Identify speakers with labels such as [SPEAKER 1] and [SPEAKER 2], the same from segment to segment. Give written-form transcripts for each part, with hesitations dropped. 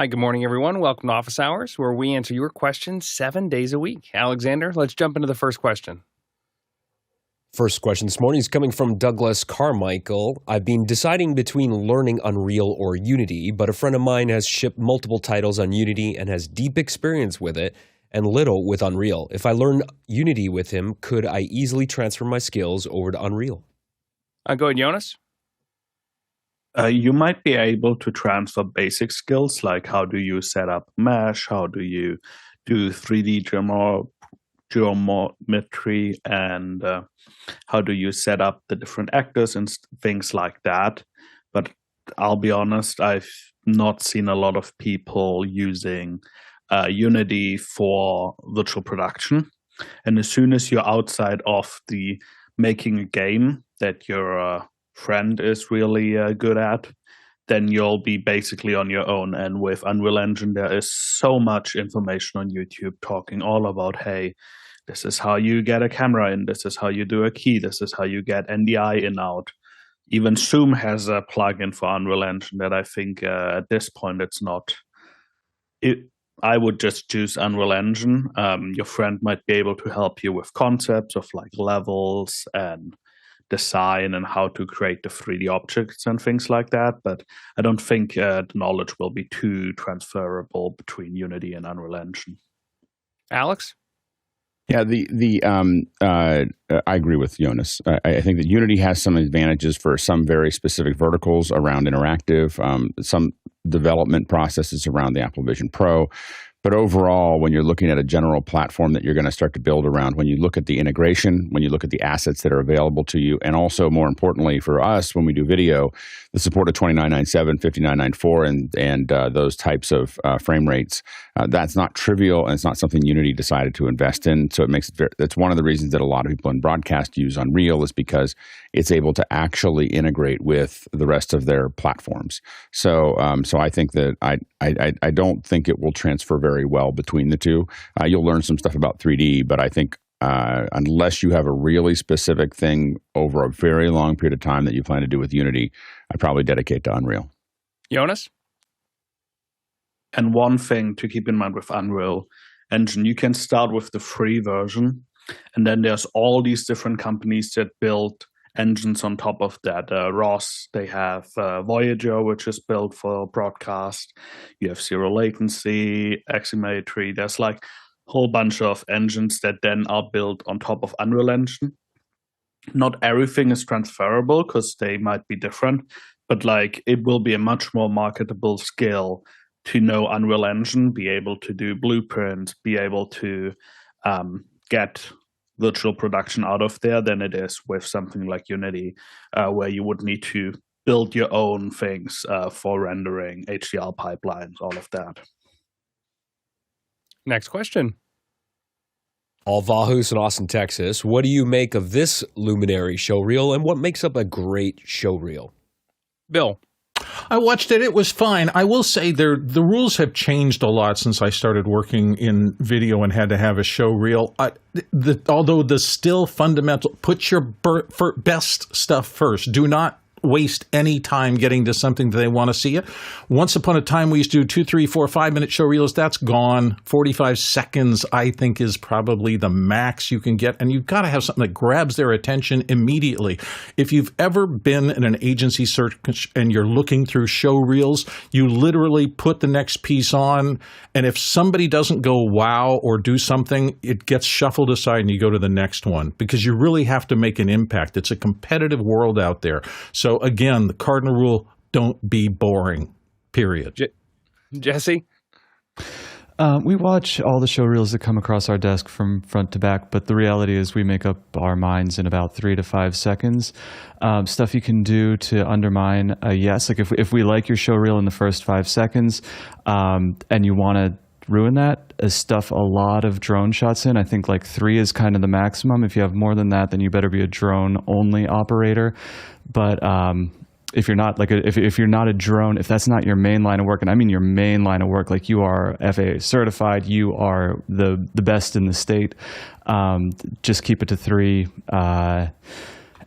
[SPEAKER 1] Hi, good morning, everyone. Welcome to Office Hours, where we answer your questions 7 days a week. Alexander, let's jump into the first question.
[SPEAKER 2] First question this morning is coming from Douglas Carmichael. I've been deciding between learning Unreal or Unity, but a friend of mine has shipped multiple titles on Unity and has deep experience with it and little with Unreal. If I learn Unity with him, could I easily transfer my skills over to Unreal?
[SPEAKER 1] Go ahead, Jonas.
[SPEAKER 3] You might be able to transfer basic skills like how do you set up mesh, how do you do 3D geometry, and how do you set up the different actors and things like that. But I'll be honest, I've not seen a lot of people using Unity for virtual production. And as soon as you're outside of the making a game that your friend is really good at, then you'll be basically on your own. And with Unreal Engine, there is so much information on YouTube talking all about, hey, this is how you get a camera in, this is how you do a key, this is how you get NDI in out. Even Zoom has a plugin for Unreal Engine that I think at this point it's not. I would just choose Unreal Engine. Your friend might be able to help you with concepts of like levels and design and how to create the 3D objects and things like that. But I don't think the knowledge will be too transferable between Unity and Unreal Engine.
[SPEAKER 1] Alex?
[SPEAKER 4] Yeah, I agree with Jonas. I think that Unity has some advantages for some very specific verticals around interactive, some development processes around the Apple Vision Pro. But overall, when you're looking at a general platform that you're going to start to build around, when you look at the integration, when you look at the assets that are available to you, and also more importantly for us, when we do video, the support of 2997, 5994, and those types of frame rates, that's not trivial, and it's not something Unity decided to invest in. So that's one of the reasons that a lot of people in broadcast use Unreal, is because it's able to actually integrate with the rest of their platforms. So I think that I don't think it will transfer very well between the two. You'll learn some stuff about 3D, but I think unless you have a really specific thing over a very long period of time that you plan to do with Unity, I'd probably dedicate to Unreal.
[SPEAKER 1] Jonas?
[SPEAKER 3] And one thing to keep in mind with Unreal Engine, you can start with the free version, and then there's all these different companies that build engines on top of that. Ross, they have Voyager, which is built for broadcast. You have Zero Latency, Aximetry. There's like a whole bunch of engines that then are built on top of Unreal Engine. Not everything is transferable because they might be different, but like it will be a much more marketable skill to know Unreal Engine, be able to do blueprints, be able to get virtual production out of there than it is with something like Unity, where you would need to build your own things for rendering, HDR pipelines, all of that.
[SPEAKER 1] Next question.
[SPEAKER 2] Alvahus in Austin, Texas. What do you make of this Luminary showreel, and what makes up a great showreel?
[SPEAKER 1] Bill?
[SPEAKER 5] I watched it. It was fine. I will say the rules have changed a lot since I started working in video and had to have a show reel. Although the still fundamental, put your best stuff first. Do not waste any time getting to something that they want to see it. Once upon a time, we used to do 2, 3, 4, 5 minute show reels. That's gone. 45 seconds, I think, is probably the max you can get. And you've got to have something that grabs their attention immediately. If you've ever been in an agency search and you're looking through show reels, you literally put the next piece on. And if somebody doesn't go wow or do something, it gets shuffled aside and you go to the next one, because you really have to make an impact. It's a competitive world out there. So again, the cardinal rule, don't be boring, period.
[SPEAKER 1] Jesse?
[SPEAKER 6] We watch all the show reels that come across our desk from front to back, but the reality is we make up our minds in about 3 to 5 seconds. Stuff you can do to undermine a yes, like if we like your show reel in the first 5 seconds and you want to ruin that, is stuff a lot of drone shots in. I think like 3 is kind of the maximum. If you have more than that, then you better be a drone only operator. But if you're not like if you're not a drone, if that's not your main line of work, and I mean your main line of work, like you are FAA certified, you are the best in the state, just keep it to 3.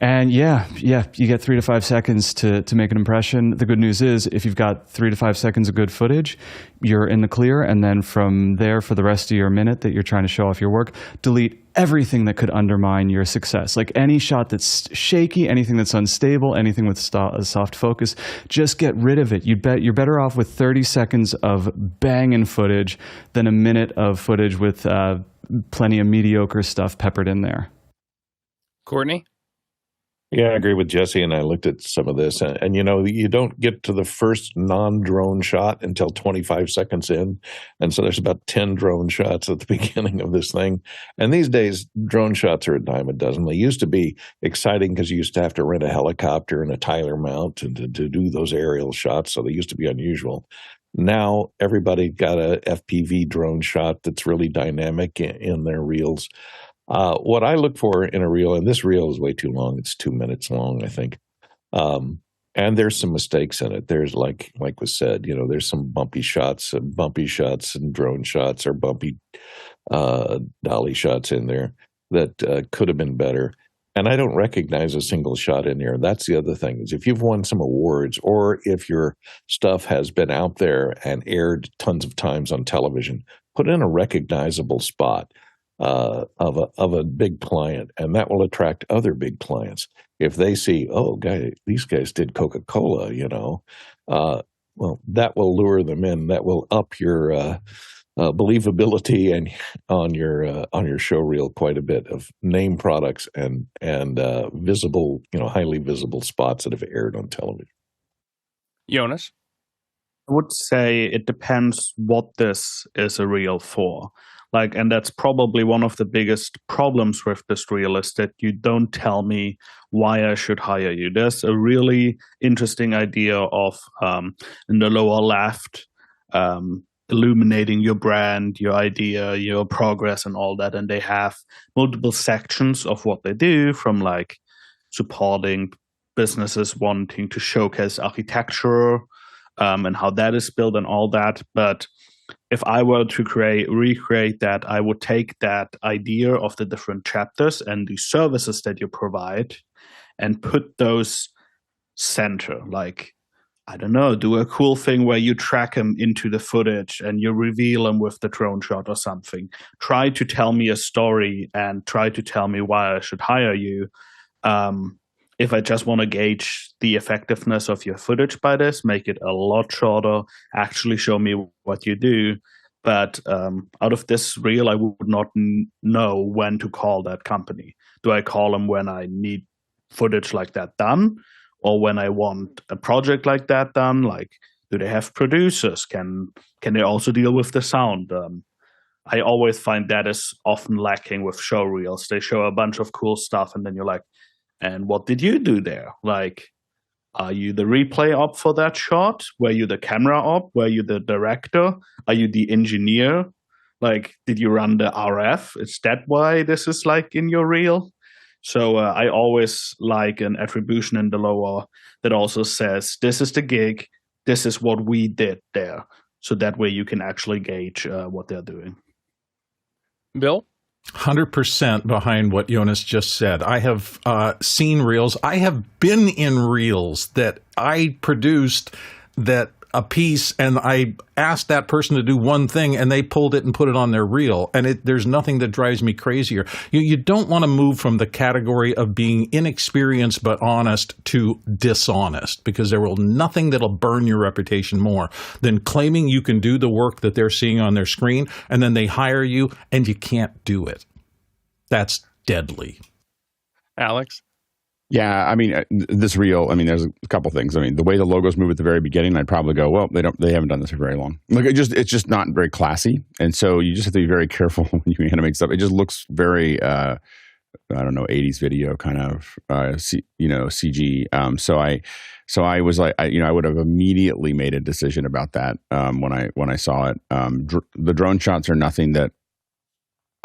[SPEAKER 6] And yeah, you get 3 to 5 seconds to make an impression. The good news is if you've got 3 to 5 seconds of good footage, you're in the clear. And then from there, for the rest of your minute that you're trying to show off your work, delete everything that could undermine your success. Like any shot that's shaky, anything that's unstable, anything with soft focus, just get rid of it. You're better off with 30 seconds of banging footage than a minute of footage with plenty of mediocre stuff peppered in there.
[SPEAKER 1] Courtney?
[SPEAKER 7] Yeah, I agree with Jesse, and I looked at some of this, and you don't get to the first non-drone shot until 25 seconds in, and so there's about 10 drone shots at the beginning of this thing. And these days, drone shots are a dime a dozen. They used to be exciting because you used to have to rent a helicopter and a Tyler mount to do those aerial shots, so they used to be unusual. Now, everybody got a FPV drone shot that's really dynamic in their reels. What I look for in a reel, and this reel is way too long, it's 2 minutes long, I think. And there's some mistakes in it. There's like was said, there's some bumpy shots and drone shots or bumpy dolly shots in there that could have been better. And I don't recognize a single shot in there. That's the other thing, is if you've won some awards or if your stuff has been out there and aired tons of times on television, put in a recognizable spot of a big client, and that will attract other big clients. If they see, these guys did Coca-Cola, well, that will lure them in. That will up your believability and on your show reel quite a bit of name products and visible, highly visible spots that have aired on television.
[SPEAKER 1] Jonas?
[SPEAKER 3] I would say it depends what this is a reel for. And that's probably one of the biggest problems with this reel, is that you don't tell me why I should hire you. There's a really interesting idea of, in the lower left, illuminating your brand, your idea, your progress and all that. And they have multiple sections of what they do, from supporting businesses wanting to showcase architecture and how that is built and all that. But if I were to recreate that, I would take that idea of the different chapters and the services that you provide and put those center. I don't know, do a cool thing where you track them into the footage and you reveal them with the drone shot or something. Try to tell me a story and try to tell me why I should hire you. If I just want to gauge the effectiveness of your footage by this, make it a lot shorter, actually show me what you do. But out of this reel, I would not know when to call that company. Do I call them when I need footage like that done? Or when I want a project like that done? Do they have producers? Can they also deal with the sound? I always find that is often lacking with show reels. They show a bunch of cool stuff and then you're like, and what did you do there? Are you the replay op for that shot? Were you the camera op? Were you the director? Are you the engineer? Did you run the RF? Is that why this is in your reel? So I always like an attribution in the lower that also says, this is the gig, this is what we did there. So that way you can actually gauge what they're doing.
[SPEAKER 1] Bill?
[SPEAKER 5] 100% behind what Jonas just said. I have seen reels. I have been in reels that I produced a piece, and I asked that person to do one thing, and they pulled it and put it on their reel. And there's nothing that drives me crazier. You don't want to move from the category of being inexperienced but honest to dishonest, because there will nothing that'll burn your reputation more than claiming you can do the work that they're seeing on their screen, and then they hire you and you can't do it. That's deadly.
[SPEAKER 1] Alex?
[SPEAKER 4] Yeah, this reel, there's a couple things. The way the logos move at the very beginning, I'd probably go, well, they haven't done this for very long. It's just not very classy. And so you just have to be very careful when you animate stuff. It just looks very, 80s video kind of, CG. So I was I would have immediately made a decision about that when I saw it. The drone shots are nothing that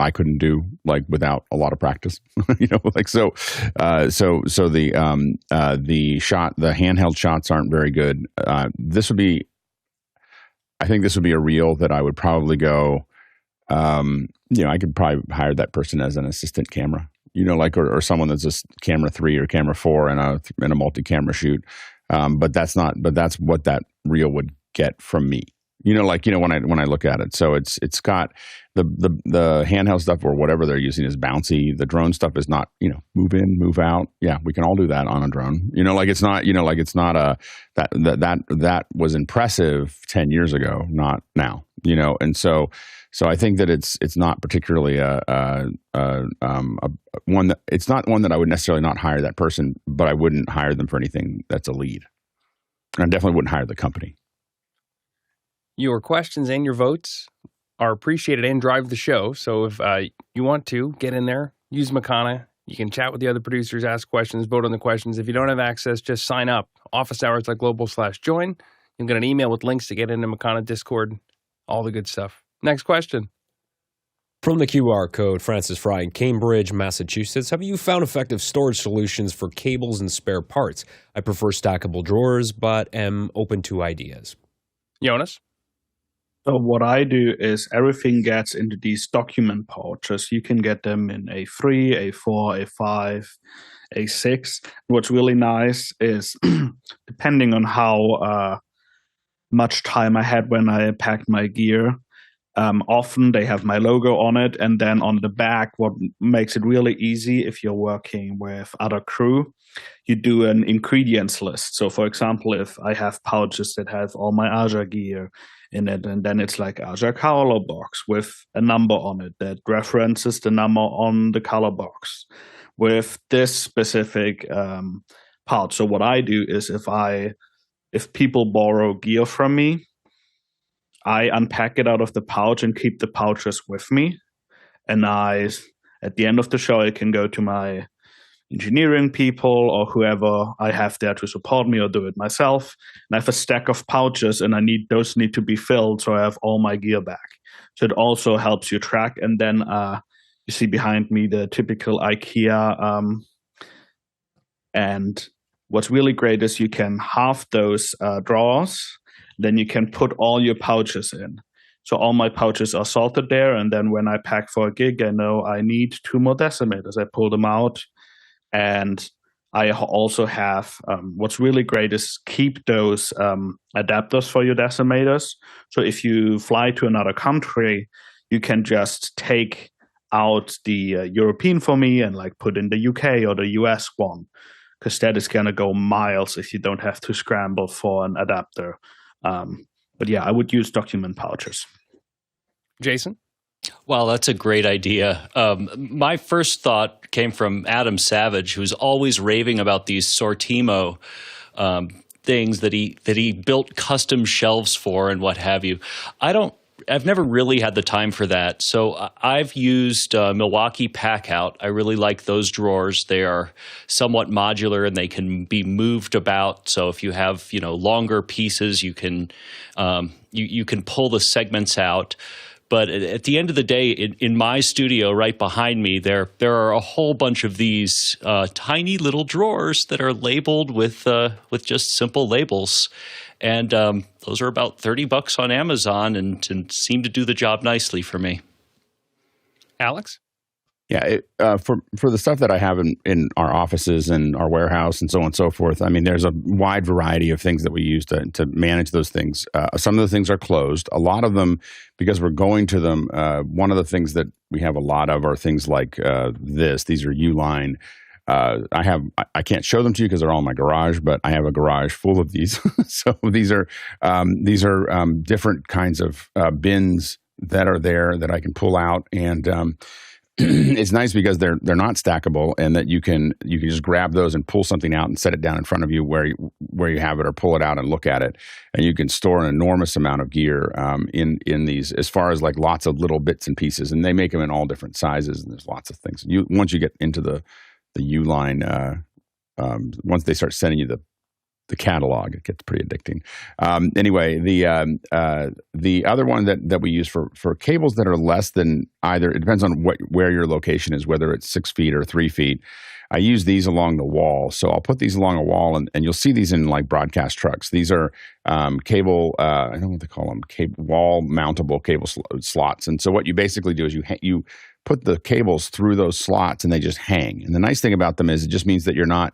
[SPEAKER 4] I couldn't do without a lot of practice, so the handheld shots aren't very good. I think this would be a reel that I would probably go, I could probably hire that person as an assistant camera. or someone that's just camera 3 or camera 4 in a multi-camera shoot. But that's what that reel would get from me. When I look at it. So it's got the handheld stuff or whatever they're using is bouncy. The drone stuff is not, move in, move out. Yeah, we can all do that on a drone. It's not that was impressive 10 years ago, not now. And so I think that it's not particularly one that it's not one that I would necessarily not hire that person, but I wouldn't hire them for anything that's a lead. And I definitely wouldn't hire the company.
[SPEAKER 1] Your questions and your votes are appreciated and drive the show. So if you want to get in there, use Makana. You can chat with the other producers, ask questions, vote on the questions. If you don't have access, just sign up. officehours.global/join. You'll get an email with links to get into Makana Discord. All the good stuff. Next question.
[SPEAKER 2] From the QR code, Francis Fry in Cambridge, Massachusetts. Have you found effective storage solutions for cables and spare parts? I prefer stackable drawers, but am open to ideas.
[SPEAKER 1] Jonas?
[SPEAKER 3] So what I do is everything gets into these document pouches. You can get them in A3, A4, A5, A6. What's really nice is depending on how much time I had when I packed my gear, often they have my logo on it. And then on the back, what makes it really easy if you're working with other crew, you do an ingredients list. So for example, if I have pouches that have all my Aja gear in it, and then it's like Aja color box with a number on it that references the number on the color box with this specific pouch. So what I do is if people borrow gear from me, I unpack it out of the pouch and keep the pouches with me. And at the end of the show, I can go to my engineering people or whoever I have there to support me or do it myself. And I have a stack of pouches and those need to be filled so I have all my gear back. So it also helps you track. And then you see behind me the typical IKEA. And what's really great is you can halve those drawers. Then you can put all your pouches in. So all my pouches are sorted there. And then when I pack for a gig, I know I need 2 more decimeters. I pull them out. And I also have, what's really great is keep those adapters for your decimeters. So if you fly to another country, you can just take out the European for me and put in the UK or the US one, because that is going to go miles if you don't have to scramble for an adapter. But yeah, I would use document pouches.
[SPEAKER 1] Jason?
[SPEAKER 8] Wow, that's a great idea. My first thought came from Adam Savage, who's always raving about these Sortimo things that he built custom shelves for and what have you. I've never really had the time for that. So I've used Milwaukee Packout. I really like those drawers. They are somewhat modular and they can be moved about. So if you have, longer pieces, you can you can pull the segments out. But at the end of the day, in my studio right behind me, there are a whole bunch of these tiny little drawers that are labeled with just simple labels. And those are about $30 on Amazon and seem to do the job nicely for me.
[SPEAKER 1] Alex?
[SPEAKER 4] Yeah, for the stuff that I have in our offices and our warehouse and so on and so forth, I mean, there's a wide variety of things that we use to manage those things. Some of the things are closed. A lot of them, because we're going to them, one of the things that we have a lot of are things like these are Uline. I can't show them to you because they're all in my garage, but I have a garage full of these. So these are different kinds of bins that are there that I can pull out, and it's nice because they're not stackable, and that you can just grab those and pull something out and set it down in front of you where you have it, or pull it out and look at it, and you can store an enormous amount of gear in these, as far as lots of little bits and pieces, and they make them in all different sizes, and there's lots of things. Once you get into the Uline, once they start sending you the catalog, it gets pretty addicting. Anyway, the other one that we use for cables that are less than either, it depends on where your location is, whether it's 6 feet or 3 feet. I use these along the wall. So I'll put these along a wall, and you'll see these in broadcast trucks. These are cable, I don't know what they call them, wall mountable cable slots. And so what you basically do is you put the cables through those slots and they just hang. And the nice thing about them is it just means that you're not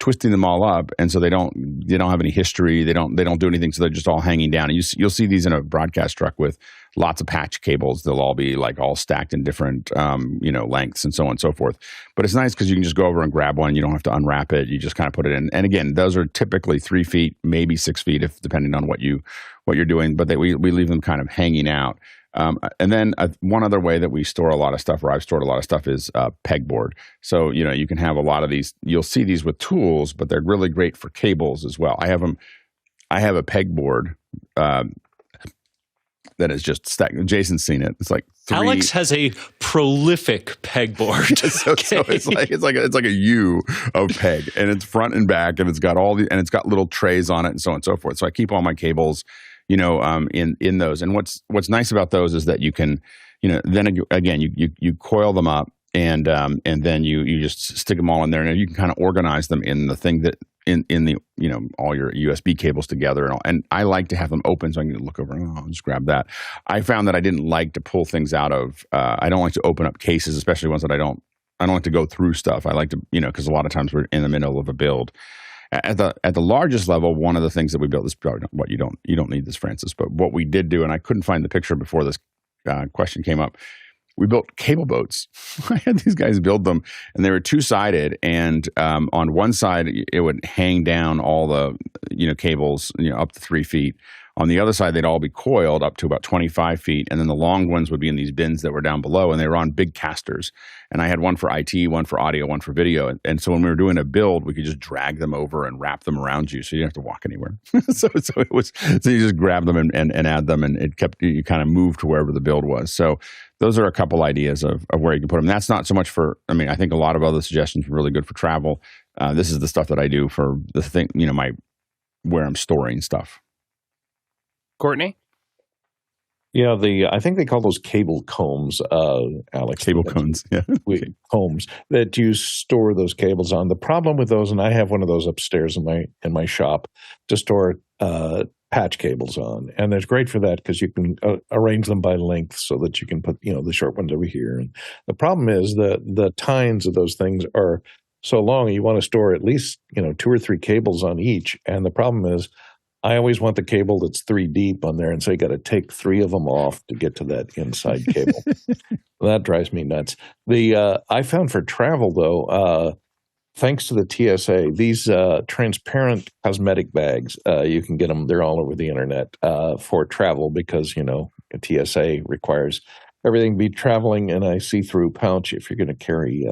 [SPEAKER 4] twisting them all up, and so they don't have any history. They don't do anything, so they're just all hanging down. And you'll see these in a broadcast truck with lots of patch cables. They'll all be like all stacked in different lengths and so on and so forth. But it's nice because you can just go over and grab one. You don't have to unwrap it. You just kind of put it in. And again, those are typically 3 feet, maybe 6 feet, if depending on what you're doing. But we leave them kind of hanging out. And then one other way that we store a lot of stuff, or I've stored a lot of stuff, is pegboard. So, you can have a lot of these. You'll see these with tools, but they're really great for cables as well. I have a pegboard that is just stacked. Jason's seen it. It's like
[SPEAKER 8] Alex has a prolific pegboard.
[SPEAKER 4] so it's like a U of peg, and it's front and back, and it's got it's got little trays on it, and so on and so forth. So I keep all my cables, in those. And what's nice about those is that you can, then again, you coil them up, and then you just stick them all in there, and you can kind of organize them in the thing that in the all your USB cables together and all. And I like to have them open so I can look over. I'll just grab that. I found that I didn't like to pull things out of. I don't like to open up cases, especially ones that I don't like to go through stuff. I like to because a lot of times we're in the middle of a build. At the largest level, one of the things that we built, this probably what you don't need this, Francis, but what we did do, and I couldn't find the picture before this question came up, we built cable boats. I had these guys build them, and they were two-sided, and on one side it would hang down all the cables up to 3 feet. On the other side, they'd all be coiled up to about 25 feet, and then the long ones would be in these bins that were down below, and they were on big casters. And I had one for IT, one for audio, one for video. And so when we were doing a build, we could just drag them over and wrap them around you, so you didn't have to walk anywhere. so you just grab them and add them, and you kind of move to wherever the build was. So those are a couple ideas of where you can put them. That's not so much for. I mean, I think a lot of other suggestions are really good for travel. This is the stuff that I do for the thing. Where I'm storing stuff.
[SPEAKER 1] Courtney?
[SPEAKER 7] Yeah, I think they call those cable combs, Alex.
[SPEAKER 4] Cable cones, yeah.
[SPEAKER 7] Combs that you store those cables on. The problem with those, and I have one of those upstairs in my shop to store patch cables on, and it's great for that because you can arrange them by length so that you can put the short ones over here. And the problem is the tines of those things are so long. You want to store at least 2 or 3 cables on each, and the problem is, I always want the cable that's 3 deep on there, and so you got to take 3 of them off to get to that inside cable. That drives me nuts. I found for travel though, thanks to the TSA, these transparent cosmetic bags, you can get them. They're all over the internet for travel because TSA requires everything to be traveling in a see-through pouch if you're going to carry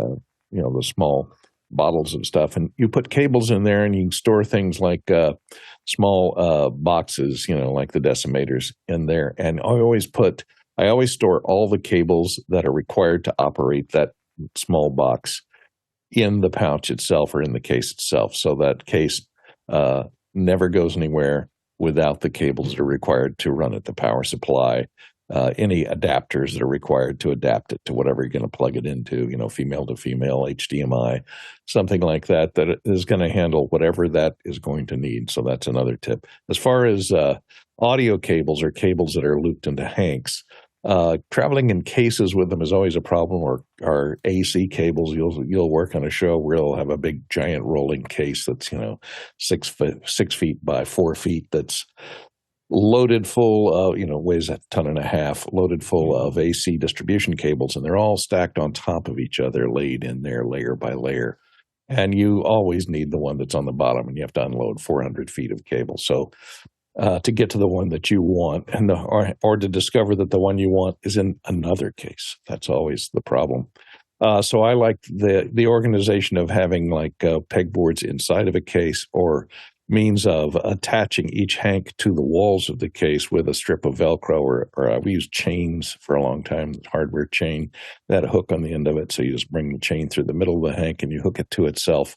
[SPEAKER 7] the small bottles of stuff, and you put cables in there, and you can store things like small boxes, like the decimators in there. And I always store all the cables that are required to operate that small box in the pouch itself or in the case itself, so that case never goes anywhere without the cables that are required to run it, the power supply, any adapters that are required to adapt it to whatever you're going to plug it into, female to female, HDMI, something like that is going to handle whatever that is going to need. So that's another tip. As far as audio cables or cables that are looped into hanks, traveling in cases with them is always a problem, or AC cables. You'll work on a show where you'll have a big giant rolling case that's 6 feet by 4 feet that's loaded full of, weighs 1.5 tons, loaded full of AC distribution cables, and they're all stacked on top of each other, laid in there layer by layer. And you always need the one that's on the bottom, and you have to unload 400 feet of cable. So to get to the one that you want, and or to discover that the one you want is in another case, that's always the problem. So I like the organization of having pegboards inside of a case, or means of attaching each hank to the walls of the case with a strip of Velcro, or I've used chains for a long time, hardware chain that had a hook on the end of it. So you just bring the chain through the middle of the hank and you hook it to itself,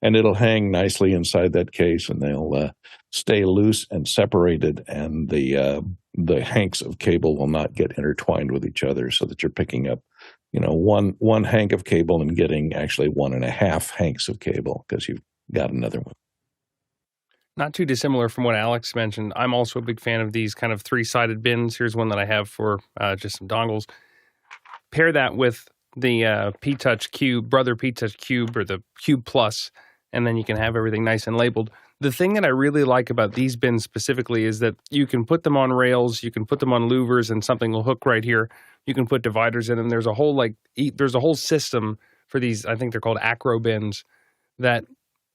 [SPEAKER 7] and it'll hang nicely inside that case, and they'll stay loose and separated, and the hanks of cable will not get intertwined with each other, so that you're picking up one hank of cable and getting actually 1.5 hanks of cable because you've got another one.
[SPEAKER 1] Not too dissimilar from what Alex mentioned. I'm also a big fan of these kind of 3-sided bins. Here's one that I have for just some dongles. pair that with the P-Touch Cube, Brother P-Touch Cube, or the Cube Plus, and then you can have everything nice and labeled. The thing that I really like about these bins specifically is that you can put them on rails, you can put them on louvers, and something will hook right here. You can put dividers in them. There's a whole system for these. I think they're called acro bins that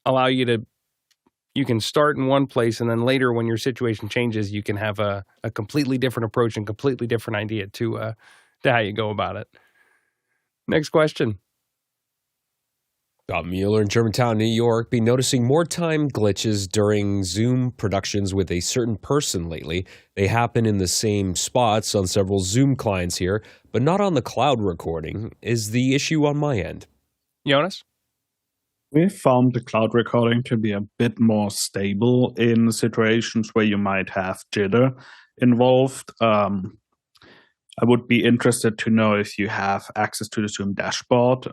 [SPEAKER 1] allow you can start in one place, and then later when your situation changes, you can have a completely different approach and completely different idea to how you go about it. Next question.
[SPEAKER 2] Scott Mueller in Germantown, New York, been noticing more time glitches during Zoom productions with a certain person lately. They happen in the same spots on several Zoom clients here, but not on the cloud recording. Is the issue on my end?
[SPEAKER 1] Jonas?
[SPEAKER 3] We found the cloud recording to be a bit more stable in situations where you might have jitter involved. I would be interested to know if you have access to the Zoom dashboard.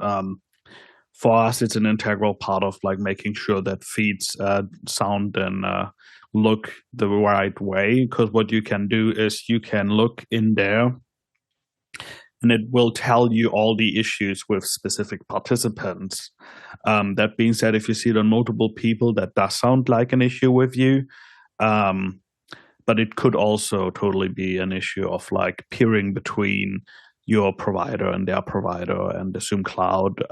[SPEAKER 3] For us, it's an integral part of like making sure that feeds sound and look the right way. Because what you can do is you can look in there, and it will tell you all the issues with specific participants. That being said, if you see it on multiple people, that does sound like an issue with you. But it could also totally be an issue of like peering between your provider and their provider and the Zoom cloud.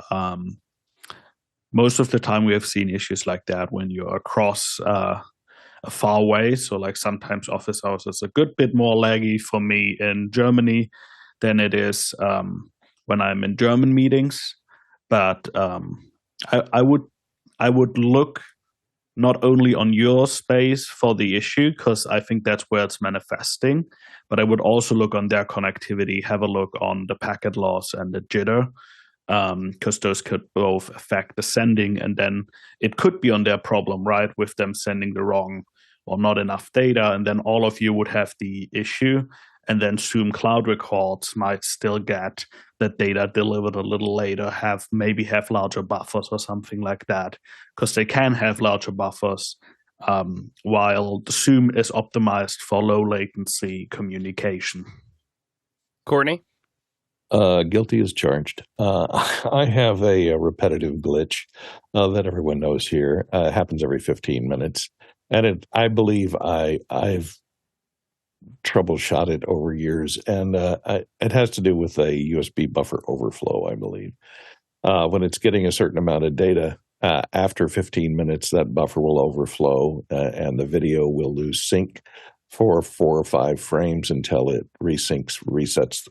[SPEAKER 3] Most of the time we have seen issues like that when you're across a far way. So like sometimes office hours is a good bit more laggy for me in Germany than it is when I'm in German meetings. But I would look not only on your space for the issue, because I think that's where it's manifesting, but I would also look on their connectivity, have a look on the packet loss and the jitter, because those could both affect the sending, and then it could be on their problem, right, with them sending the wrong or not enough data, and then all of you would have the issue, and then Zoom Cloud Records might still get that data delivered a little later, maybe have larger buffers or something like that, because they can have larger buffers while the Zoom is optimized for low latency communication.
[SPEAKER 1] Courtney?
[SPEAKER 7] Guilty as charged. I have a repetitive glitch that everyone knows here. It happens every 15 minutes. And I believe I've troubleshot it over years. And it has to do with a USB buffer overflow, I believe. When it's getting a certain amount of data, after 15 minutes, that buffer will overflow and the video will lose sync for 4 or 5 frames until it resets,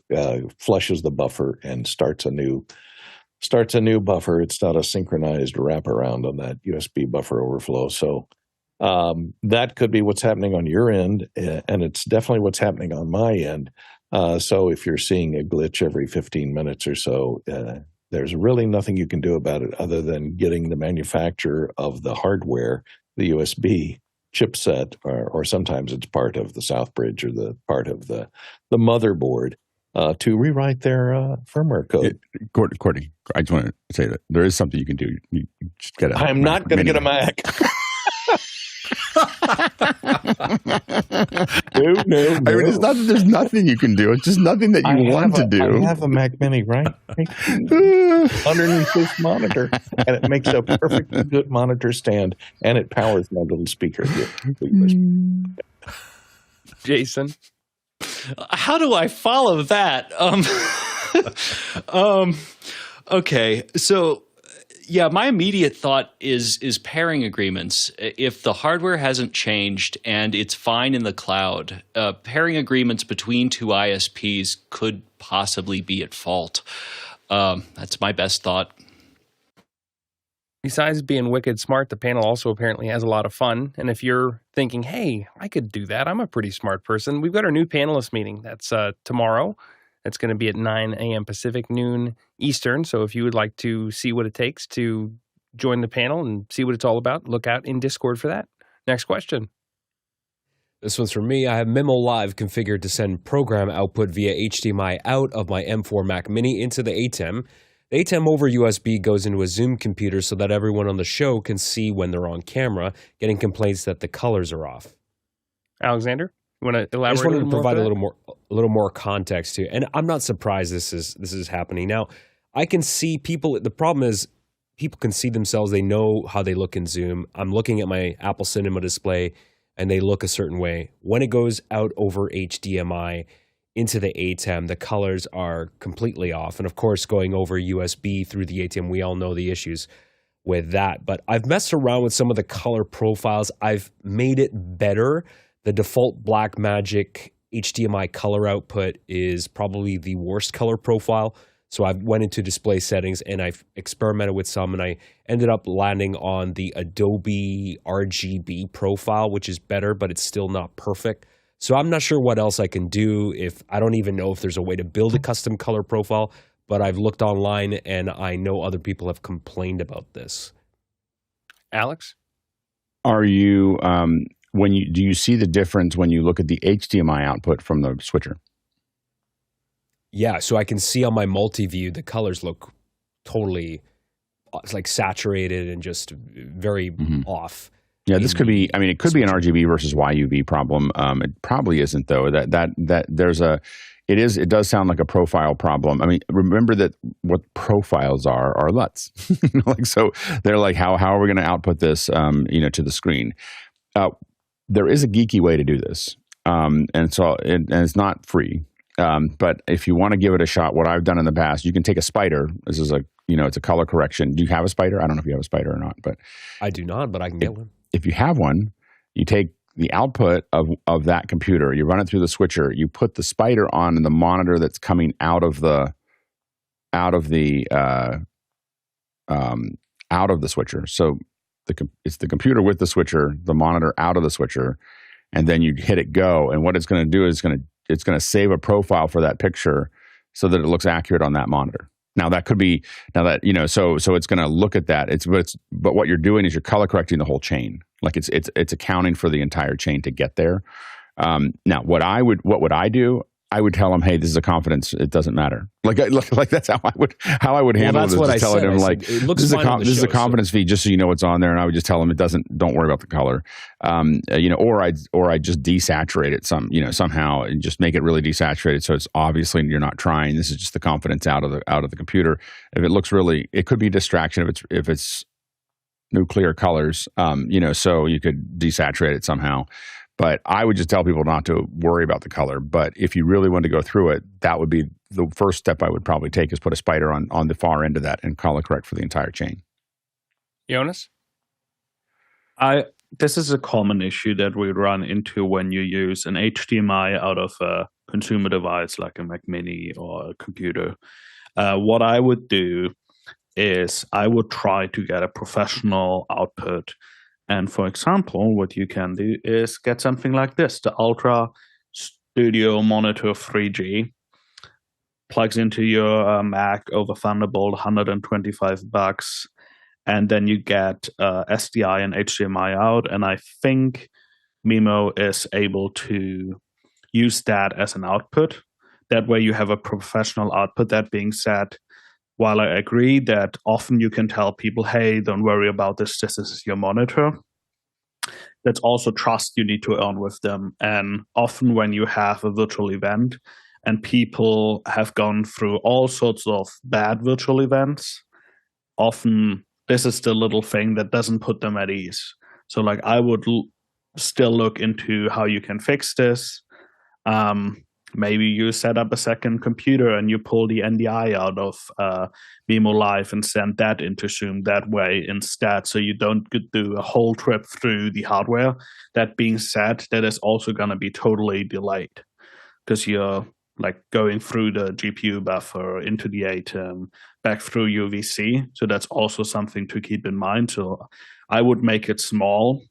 [SPEAKER 7] flushes the buffer and starts a new buffer. It's not a synchronized wraparound on that USB buffer overflow. So that could be what's happening on your end, and it's definitely what's happening on my end. So if you're seeing a glitch every 15 minutes or so, there's really nothing you can do about it other than getting the manufacturer of the hardware, the USB chipset, or sometimes it's part of the Southbridge or the part of the motherboard to rewrite their firmware code.
[SPEAKER 4] Courtney, I just want to say that there is something you can do. You just get a
[SPEAKER 7] I'm not going to get a Mac. No.
[SPEAKER 4] I mean, there's nothing you can do. It's just nothing that you want to do.
[SPEAKER 7] I have a Mac Mini right underneath this monitor, and it makes a perfectly good monitor stand, and it powers my little speaker here.
[SPEAKER 1] Jason?
[SPEAKER 8] How do I follow that? Okay, so yeah, my immediate thought is pairing agreements. If the hardware hasn't changed and it's fine in the cloud, pairing agreements between 2 ISPs could possibly be at fault. That's my best thought.
[SPEAKER 1] Besides being wicked smart, the panel also apparently has a lot of fun. And if you're thinking, hey, I could do that, I'm a pretty smart person, we've got our new panelist meeting. That's tomorrow. It's going to be at 9 a.m. Pacific, noon Eastern. So if you would like to see what it takes to join the panel and see what it's all about, look out in Discord for that. Next question.
[SPEAKER 2] This one's from me. I have MImolive configured to send program output via HDMI out of my M4 Mac Mini into the ATEM. The ATEM over USB goes into a Zoom computer so that everyone on the show can see when they're on camera, getting complaints that the colors are off.
[SPEAKER 1] Alexander? You want to elaborate?
[SPEAKER 2] I just wanted
[SPEAKER 1] a
[SPEAKER 2] to
[SPEAKER 1] little
[SPEAKER 2] provide
[SPEAKER 1] more
[SPEAKER 2] a little more context too, and I'm not surprised this is happening. Now, I can see people. The problem is people can see themselves. They know how they look in Zoom. I'm looking at my Apple Cinema display, and they look a certain way. When it goes out over HDMI into the ATEM, the colors are completely off. And of course, going over USB through the ATEM, we all know the issues with that. But I've messed around with some of the color profiles. I've made it better. The default Blackmagic HDMI color output is probably the worst color profile. So I went into display settings and I've experimented with some, and I ended up landing on the Adobe RGB profile, which is better, but it's still not perfect. So I'm not sure what else I can do. I don't even know if there's a way to build a custom color profile, but I've looked online and I know other people have complained about this.
[SPEAKER 1] Alex?
[SPEAKER 4] Are you do you see the difference when you look at the HDMI output from the switcher?
[SPEAKER 2] Yeah, so I can see on my multi-view the colors look totally like saturated and just very off.
[SPEAKER 4] Yeah, this could be. I mean, it could be an RGB versus YUV problem. It probably isn't though. That there's a. It does sound like a profile problem. I mean, remember that what profiles are LUTs. Like, so they're like, how are we going to output this, to the screen? There is a geeky way to do this, and it's not free. But if you want to give it a shot, what I've done in the past, you can take a spider. This is it's a color correction. Do you have a spider? I don't know if you have a spider or not, but
[SPEAKER 2] I do not, but I can get one.
[SPEAKER 4] If you have one, you take the output of that computer, you run it through the switcher, you put the spider on the monitor that's coming out of the switcher. So it's the computer with the switcher, the monitor out of the switcher, and then you hit it go. And what it's going to do is it's going to save a profile for that picture so that it looks accurate on that monitor. Now that could be so it's going to look at that. But what you're doing is you're color correcting the whole chain. Like it's accounting for the entire chain to get there. Now what would I do? I would tell them, hey, this is a confidence. It doesn't matter. Like that's how I would handle
[SPEAKER 2] that's
[SPEAKER 4] this.
[SPEAKER 2] What
[SPEAKER 4] just telling them like, this is a confidence feed, just so you know what's on there. And I would just tell them don't worry about the color. Or I just desaturate it somehow and just make it really desaturated. So it's obviously you're not trying. This is just the confidence out of the computer. If it looks it could be a distraction if it's nuclear colors, so you could desaturate it somehow. But I would just tell people not to worry about the color. But if you really want to go through it, that would be the first step I would probably take, is put a spider on the far end of that and color correct for the entire chain.
[SPEAKER 1] Jonas?
[SPEAKER 3] This is a common issue that we run into when you use an HDMI out of a consumer device like a Mac Mini or a computer. What I would do is I would try to get a professional output. And for example, what you can do is get something like this, the Ultra Studio Monitor 3G. Plugs into your Mac over Thunderbolt, $125. And then you get SDI and HDMI out. And I think Mimo is able to use that as an output. That way you have a professional output. That being said, while I agree that often you can tell people, hey, don't worry about this is your monitor, that's also trust you need to earn with them. And often when you have a virtual event and people have gone through all sorts of bad virtual events, often this is the little thing that doesn't put them at ease. So like I would still look into how you can fix this. Maybe you set up a second computer and you pull the NDI out of MImolive and send that into Zoom that way instead, so you don't do a whole trip through the hardware. That being said, that is also going to be totally delayed because you're like going through the GPU buffer into the ATEM, back through UVC. So that's also something to keep in mind. So I would make it small.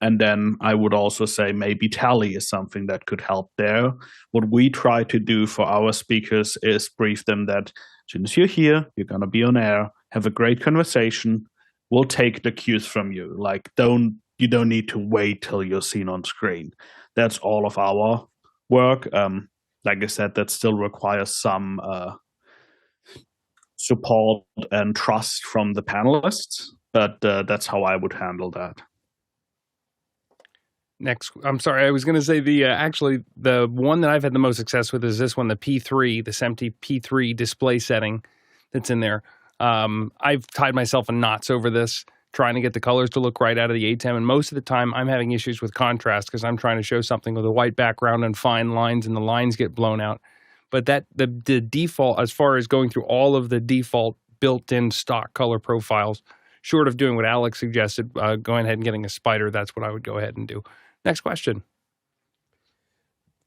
[SPEAKER 3] And then I would also say maybe Tally is something that could help there. What we try to do for our speakers is brief them that as soon as you're here, you're going to be on air, have a great conversation. We'll take the cues from you. Like, you don't need to wait till you're seen on screen. That's all of our work. Like I said, that still requires some support and trust from the panelists, but that's how I would handle that.
[SPEAKER 1] Next, I'm sorry, I was going to say actually the one that I've had the most success with is this one, the P3, this empty P3 display setting that's in there. I've tied myself in knots over this, trying to get the colors to look right out of the ATEM, and most of the time I'm having issues with contrast because I'm trying to show something with a white background and fine lines, and the lines get blown out. But the default, as far as going through all of the default built-in stock color profiles, short of doing what Alex suggested, going ahead and getting a spider, that's what I would go ahead and do. Next question.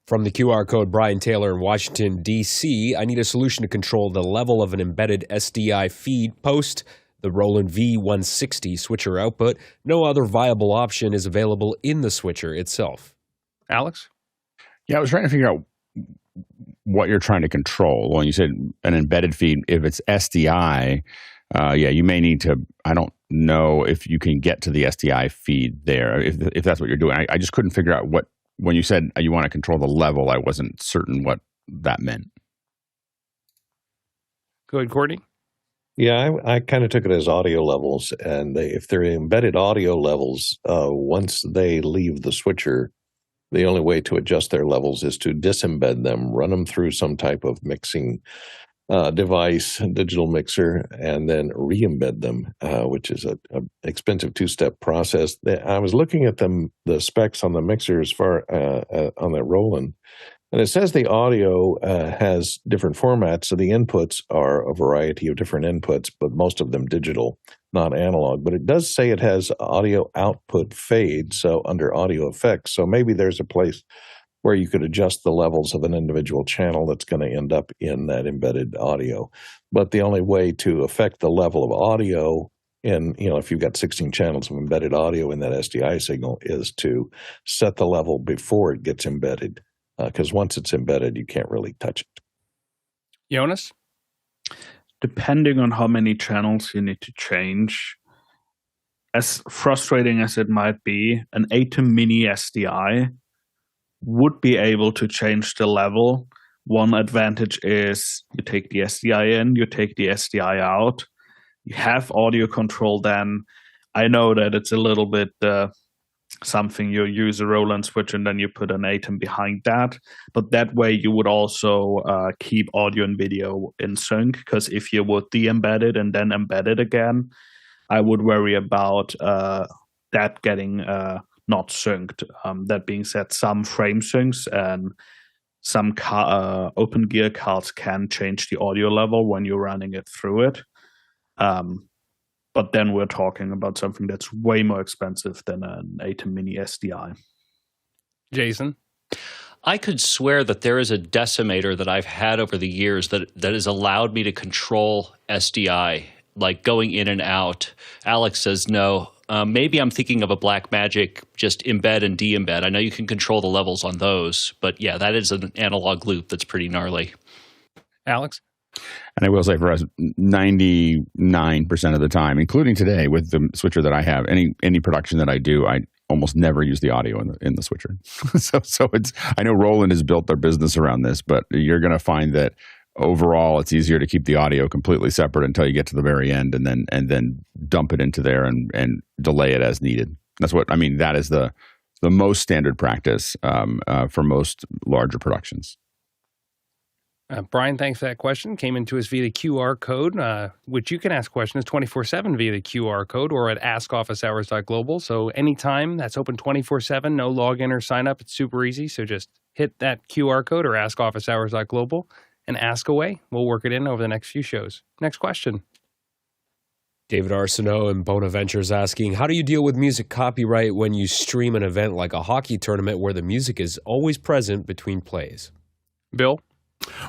[SPEAKER 2] From the QR code, Brian Taylor in Washington, D.C., I need a solution to control the level of an embedded SDI feed post the Roland V-160 switcher output. No other viable option is available in the switcher itself.
[SPEAKER 1] Alex?
[SPEAKER 4] Yeah, I was trying to figure out what you're trying to control. When you said an embedded feed, if it's SDI, you may need to, I don't know if you can get to the SDI feed there, if that's what you're doing. I just couldn't figure out what, when you said you want to control the level, I wasn't certain what that meant.
[SPEAKER 1] Go ahead, Courtney.
[SPEAKER 7] Yeah, I kind of took it as audio levels, and if they're embedded audio levels, once they leave the switcher, the only way to adjust their levels is to disembed them, run them through some type of mixing device, digital mixer, and then re-embed them, which is an expensive two-step process. I was looking at the specs on the mixer as far on the Roland, and it says the audio has different formats, so the inputs are a variety of different inputs, but most of them digital, not analog. But it does say it has audio output fade, so under audio effects. So maybe there's a place where you could adjust the levels of an individual channel that's going to end up in that embedded audio. But the only way to affect the level of audio in, if you've got 16 channels of embedded audio in that SDI signal is to set the level before it gets embedded. Because once it's embedded, you can't really touch it.
[SPEAKER 1] Jonas?
[SPEAKER 3] Depending on how many channels you need to change, as frustrating as it might be, an ATEM mini SDI would be able to change the level. One advantage is you take the SDI in, you take the SDI out, you have audio control then. I know that it's a little bit something you use a Roland switch and then you put an ATEM behind that. But that way you would also keep audio and video in sync, because if you would de-embed it and then embed it again, I would worry about that getting not synced. That being said, some frame syncs and some open gear cards can change the audio level when you're running it through it. But then we're talking about something that's way more expensive than an ATEM mini SDI.
[SPEAKER 1] Jason?
[SPEAKER 8] I could swear that there is a decimator that I've had over the years that has allowed me to control SDI, like going in and out. Alex says no. Maybe I'm thinking of a Blackmagic, just embed and de-embed. I know you can control the levels on those, but yeah, that is an analog loop that's pretty gnarly.
[SPEAKER 1] Alex?
[SPEAKER 4] And I will say for us, 99% of the time, including today with the switcher that I have, any production that I do, I almost never use the audio in the switcher. so it's, I know Roland has built their business around this, but you're going to find that overall it's easier to keep the audio completely separate until you get to the very end, and then dump it into there and delay it as needed. That's what I mean. That is the most standard practice for most larger productions.
[SPEAKER 1] Brian, thanks for that question. Came into us via the QR code, which you can ask questions 24/7 via the QR code or at askofficehours.global. So anytime, that's open 24/7, no login or sign up. It's super easy. So just hit that QR code or askofficehours.global and ask away. We'll work it in over the next few shows. Next question.
[SPEAKER 2] David Arsenault and Bonaventure is asking, how do you deal with music copyright when you stream an event like a hockey tournament where the music is always present between plays?
[SPEAKER 1] Bill?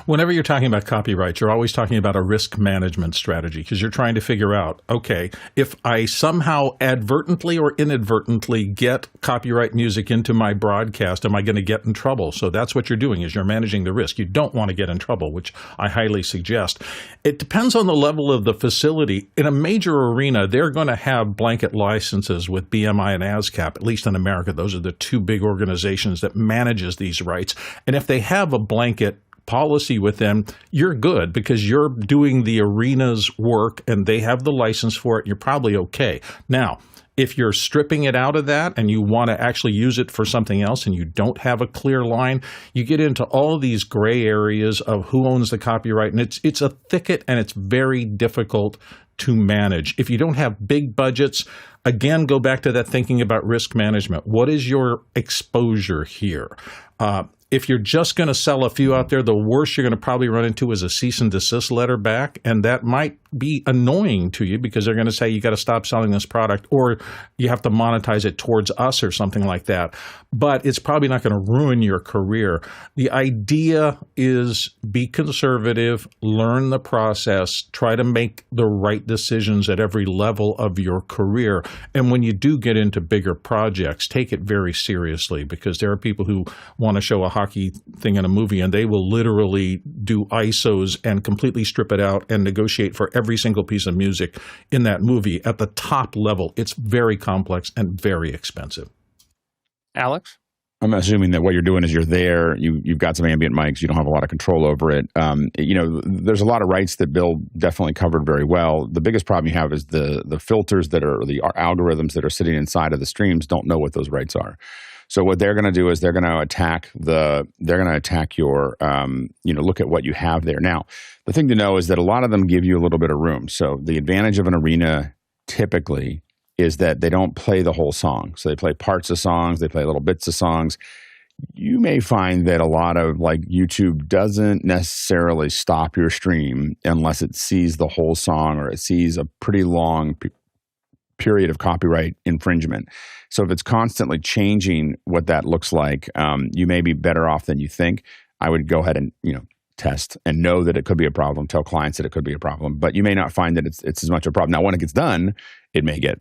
[SPEAKER 5] Whenever you're talking about copyright, you're always talking about a risk management strategy, because you're trying to figure out, okay, if I somehow advertently or inadvertently get copyright music into my broadcast, am I going to get in trouble? So that's what you're doing, is you're managing the risk. You don't want to get in trouble, which I highly suggest. It depends on the level of the facility. In a major arena, they're going to have blanket licenses with BMI and ASCAP, at least in America. Those are the two big organizations that manages these rights. And if they have a blanket policy with them, you're good, because you're doing the arena's work and they have the license for it. You're probably okay. Now, If you're stripping it out of that and you want to actually use it for something else and you don't have a clear line, you get into all these gray areas of who owns the copyright. And it's a thicket, and it's very difficult to manage. If you don't have big budgets, again, go back to that thinking about risk management. What is your exposure here? If you're just going to sell a few out there, the worst you're going to probably run into is a cease and desist letter back. And that might be annoying to you because they're going to say you got to stop selling this product, or you have to monetize it towards us or something like that. But it's probably not going to ruin your career. The idea is be conservative, learn the process, try to make the right decisions at every level of your career. And when you do get into bigger projects, take it very seriously, because there are people who want to show a hockey thing in a movie and they will literally do ISOs and completely strip it out and negotiate for every single piece of music in that movie at the top level. It's very complex and very expensive.
[SPEAKER 1] Alex?
[SPEAKER 4] I'm assuming that what you're doing is you're there, you've got some ambient mics, you don't have a lot of control over it. There's a lot of rights that Bill definitely covered very well. The biggest problem you have is the filters that are, the algorithms that are sitting inside of the streams don't know what those rights are. So what they're going to do is they're going to attack your, look at what you have there. Now, the thing to know is that a lot of them give you a little bit of room. So the advantage of an arena typically is that they don't play the whole song. So they play parts of songs, they play little bits of songs. You may find that a lot of YouTube doesn't necessarily stop your stream unless it sees the whole song or it sees a pretty long period of copyright infringement. So if it's constantly changing what that looks like, you may be better off than you think. I would go ahead and test and know that it could be a problem, tell clients that it could be a problem, but you may not find that it's as much a problem. Now, when it gets done, it may get,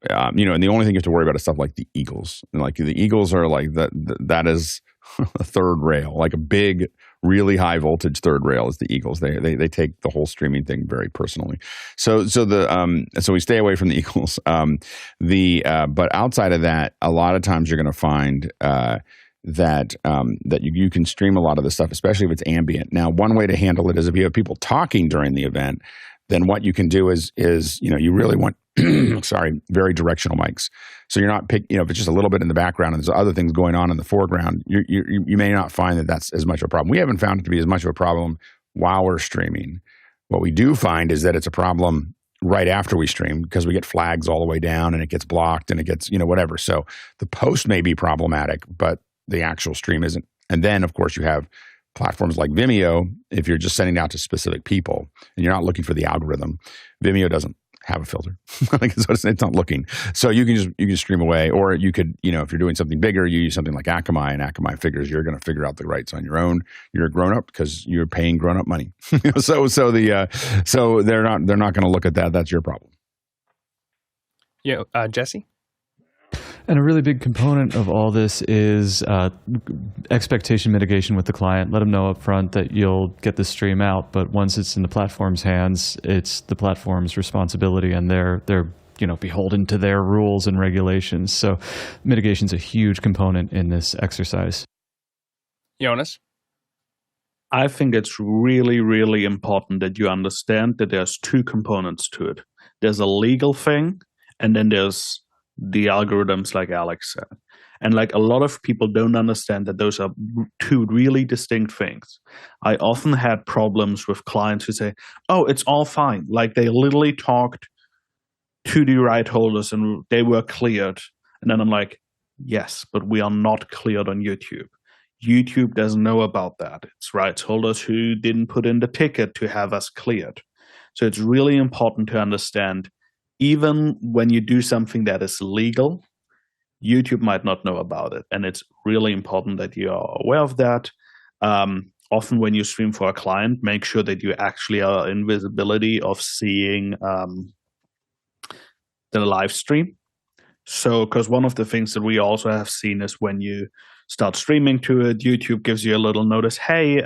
[SPEAKER 4] and the only thing you have to worry about is stuff like the Eagles. And the Eagles are that is a third rail, like a big, really high voltage third rail is the Eagles. They take the whole streaming thing very personally. So we stay away from the Eagles. But outside of that, a lot of times you're going to find that you can stream a lot of the stuff, especially if it's ambient. Now, one way to handle it is if you have people talking during the event, then what you can do is you really want very directional mics. So you're not if it's just a little bit in the background and there's other things going on in the foreground, you may not find that that's as much of a problem. We haven't found it to be as much of a problem while we're streaming. What we do find is that it's a problem right after we stream, because we get flags all the way down and it gets blocked and it gets whatever. So the post may be problematic, but the actual stream isn't. And then, of course, you have platforms like Vimeo. If you're just sending it out to specific people and you're not looking for the algorithm, Vimeo doesn't have a filter. It's not looking. So you can stream away, or you could, if you're doing something bigger, you use something like Akamai, and Akamai figures you're going to figure out the rights on your own. You're a grown up because you're paying grown up money. So they're not going to look at that. That's your problem.
[SPEAKER 1] Yeah, Jesse?
[SPEAKER 6] And a really big component of all this is expectation mitigation with the client. Let them know up front that you'll get the stream out, but once it's in the platform's hands, it's the platform's responsibility, and they're beholden to their rules and regulations. So mitigation's a huge component in this exercise.
[SPEAKER 1] Jonas?
[SPEAKER 3] I think it's really, really important that you understand that there's two components to it. There's a legal thing, and then there's the algorithms, like Alex said. And a lot of people don't understand that those are two really distinct things. I often had problems with clients who say, oh, it's all fine. They literally talked to the right holders and they were cleared. And then I'm like, yes, but we are not cleared on YouTube. YouTube doesn't know about that. It's rights holders who didn't put in the ticket to have us cleared. So it's really important to understand, even when you do something that is legal, YouTube might not know about it. And it's really important that you are aware of that. Often when you stream for a client, make sure that you actually are in visibility of seeing the live stream. So, because one of the things that we also have seen is when you start streaming to it, YouTube gives you a little notice, hey,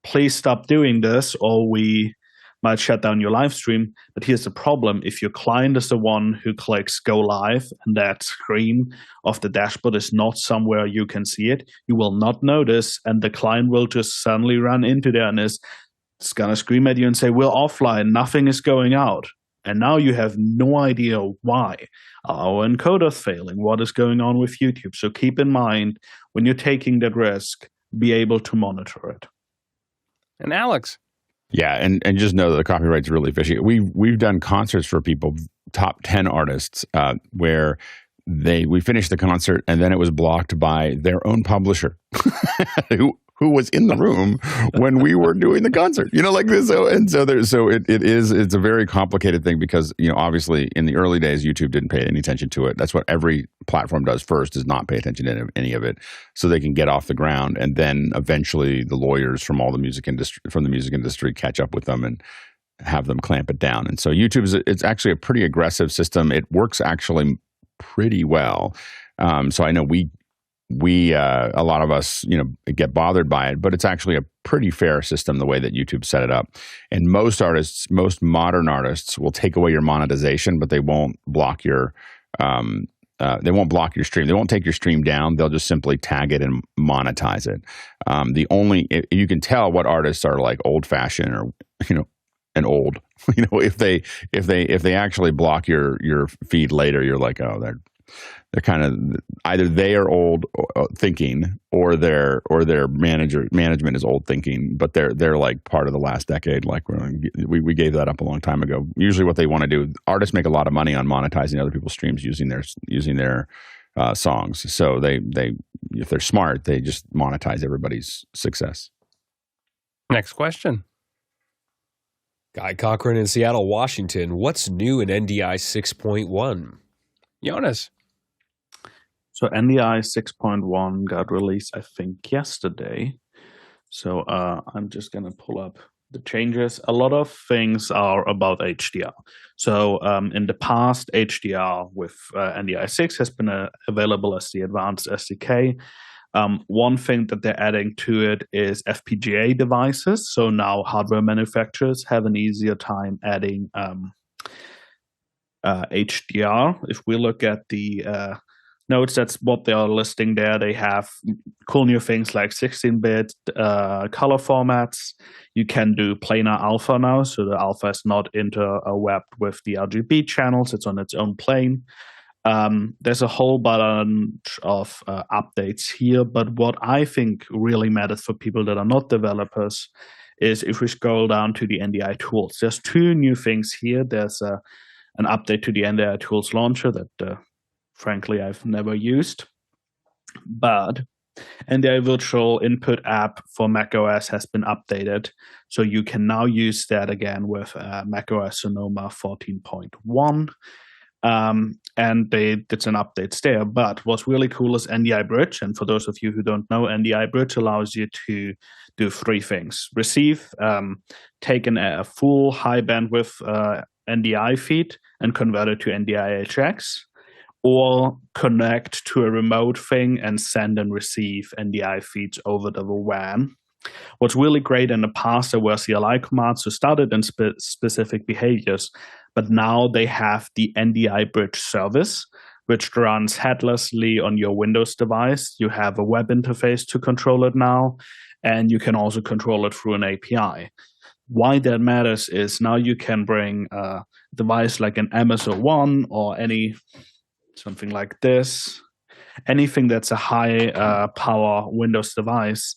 [SPEAKER 3] please stop doing this, or we might shut down your live stream. But here's the problem. If your client is the one who clicks go live and that screen of the dashboard is not somewhere you can see it, you will not notice, and the client will just suddenly run into there and it's going to scream at you and say, we're offline, nothing is going out. And now you have no idea why. Are our encoders failing? What is going on with YouTube? So keep in mind, when you're taking that risk, be able to monitor it.
[SPEAKER 1] And Alex.
[SPEAKER 4] Yeah, and just know that the copyright's really fishy. We've done concerts for people, top 10 artists, where we finished the concert and then it was blocked by their own publisher who was in the room when we were doing the concert, like this. It's a very complicated thing because, obviously in the early days, YouTube didn't pay any attention to it. That's what every platform does first, is not pay attention to any of it so they can get off the ground. And then eventually the lawyers from the music industry catch up with them and have them clamp it down. And so YouTube it's actually a pretty aggressive system. It works actually pretty well. So I know we a lot of us, get bothered by it, but it's actually a pretty fair system the way that YouTube set it up. And most modern artists will take away your monetization, but they won't block your stream. They won't take your stream down. They'll just simply tag it and monetize it. You can tell what artists are like old fashioned or, and old, if they actually block your feed later, you're like, oh, they're kind of either they are old thinking or their management is old thinking, but they're like part of the last decade. Like we gave that up a long time ago. Usually what they want to do, artists make a lot of money on monetizing other people's streams using their songs. So they if they're smart, they just monetize everybody's success.
[SPEAKER 1] Next question.
[SPEAKER 2] Guy Cochran in Seattle, Washington. What's new in NDI 6.1?
[SPEAKER 1] Jonas.
[SPEAKER 3] So NDI 6.1 got released, I think, yesterday. So I'm just going to pull up the changes. A lot of things are about HDR. So in the past, HDR with NDI 6 has been available as the advanced SDK. One thing that they're adding to it is FPGA devices. So now hardware manufacturers have an easier time adding HDR. If we look at the notes, that's what they are listing there. They have cool new things like 16-bit color formats. You can do planar alpha now, so the alpha is not interwebbed with the RGB channels. It's on its own plane. There's a whole bunch of updates here, but what I think really matters for people that are not developers is if we scroll down to the NDI tools. There's two new things here. There's an update to the NDI tools launcher that frankly I've never used, but NDI virtual input app for macOS has been updated, so you can now use that again with macOS Sonoma 14.1. And they did some updates there. But what's really cool is NDI Bridge. And for those of you who don't know, NDI Bridge allows you to do three things: receive, take a full high bandwidth NDI feed and convert it to NDI HX, or connect to a remote thing and send and receive NDI feeds over the WAN. What's really great, in the past there were CLI commands who started in specific behaviors, but now they have the NDI Bridge service, which runs headlessly on your Windows device. You have a web interface to control it now, and you can also control it through an API. Why that matters is now you can bring a device like an MSO1 or something like this, anything that's a high power Windows device,